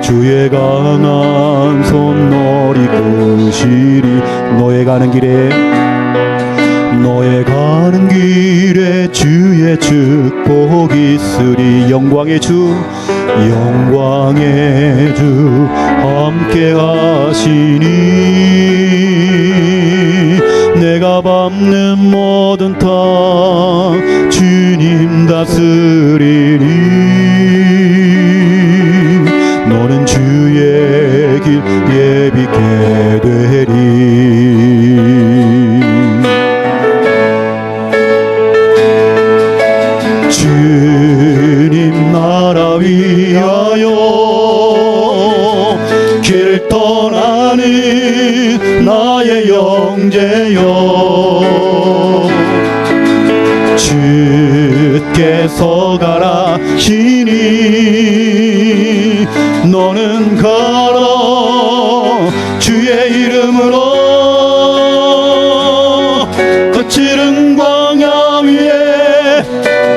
주의 강한 손 너리 끄시리. 너의 가는 길에 주의 축복 있으리. 영광의 주 함께 하시니 내가 밟는 모든 땅 주님 다스리니. 너는 주의 길 예비케 되리. 주님 나라 위하여 길 떠나는 나의 형제여, 주께서 가라시니 너는 가라. 주의 이름으로 거칠은 광야 위에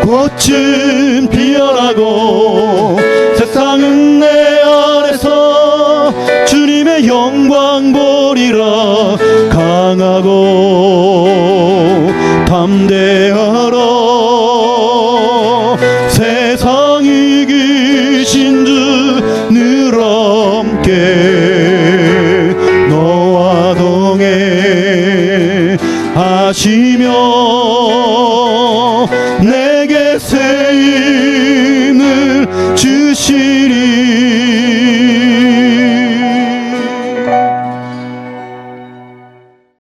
꽃은 피어나고 세상은 내 안에서 주님의 영광 보리라. 강하고 담대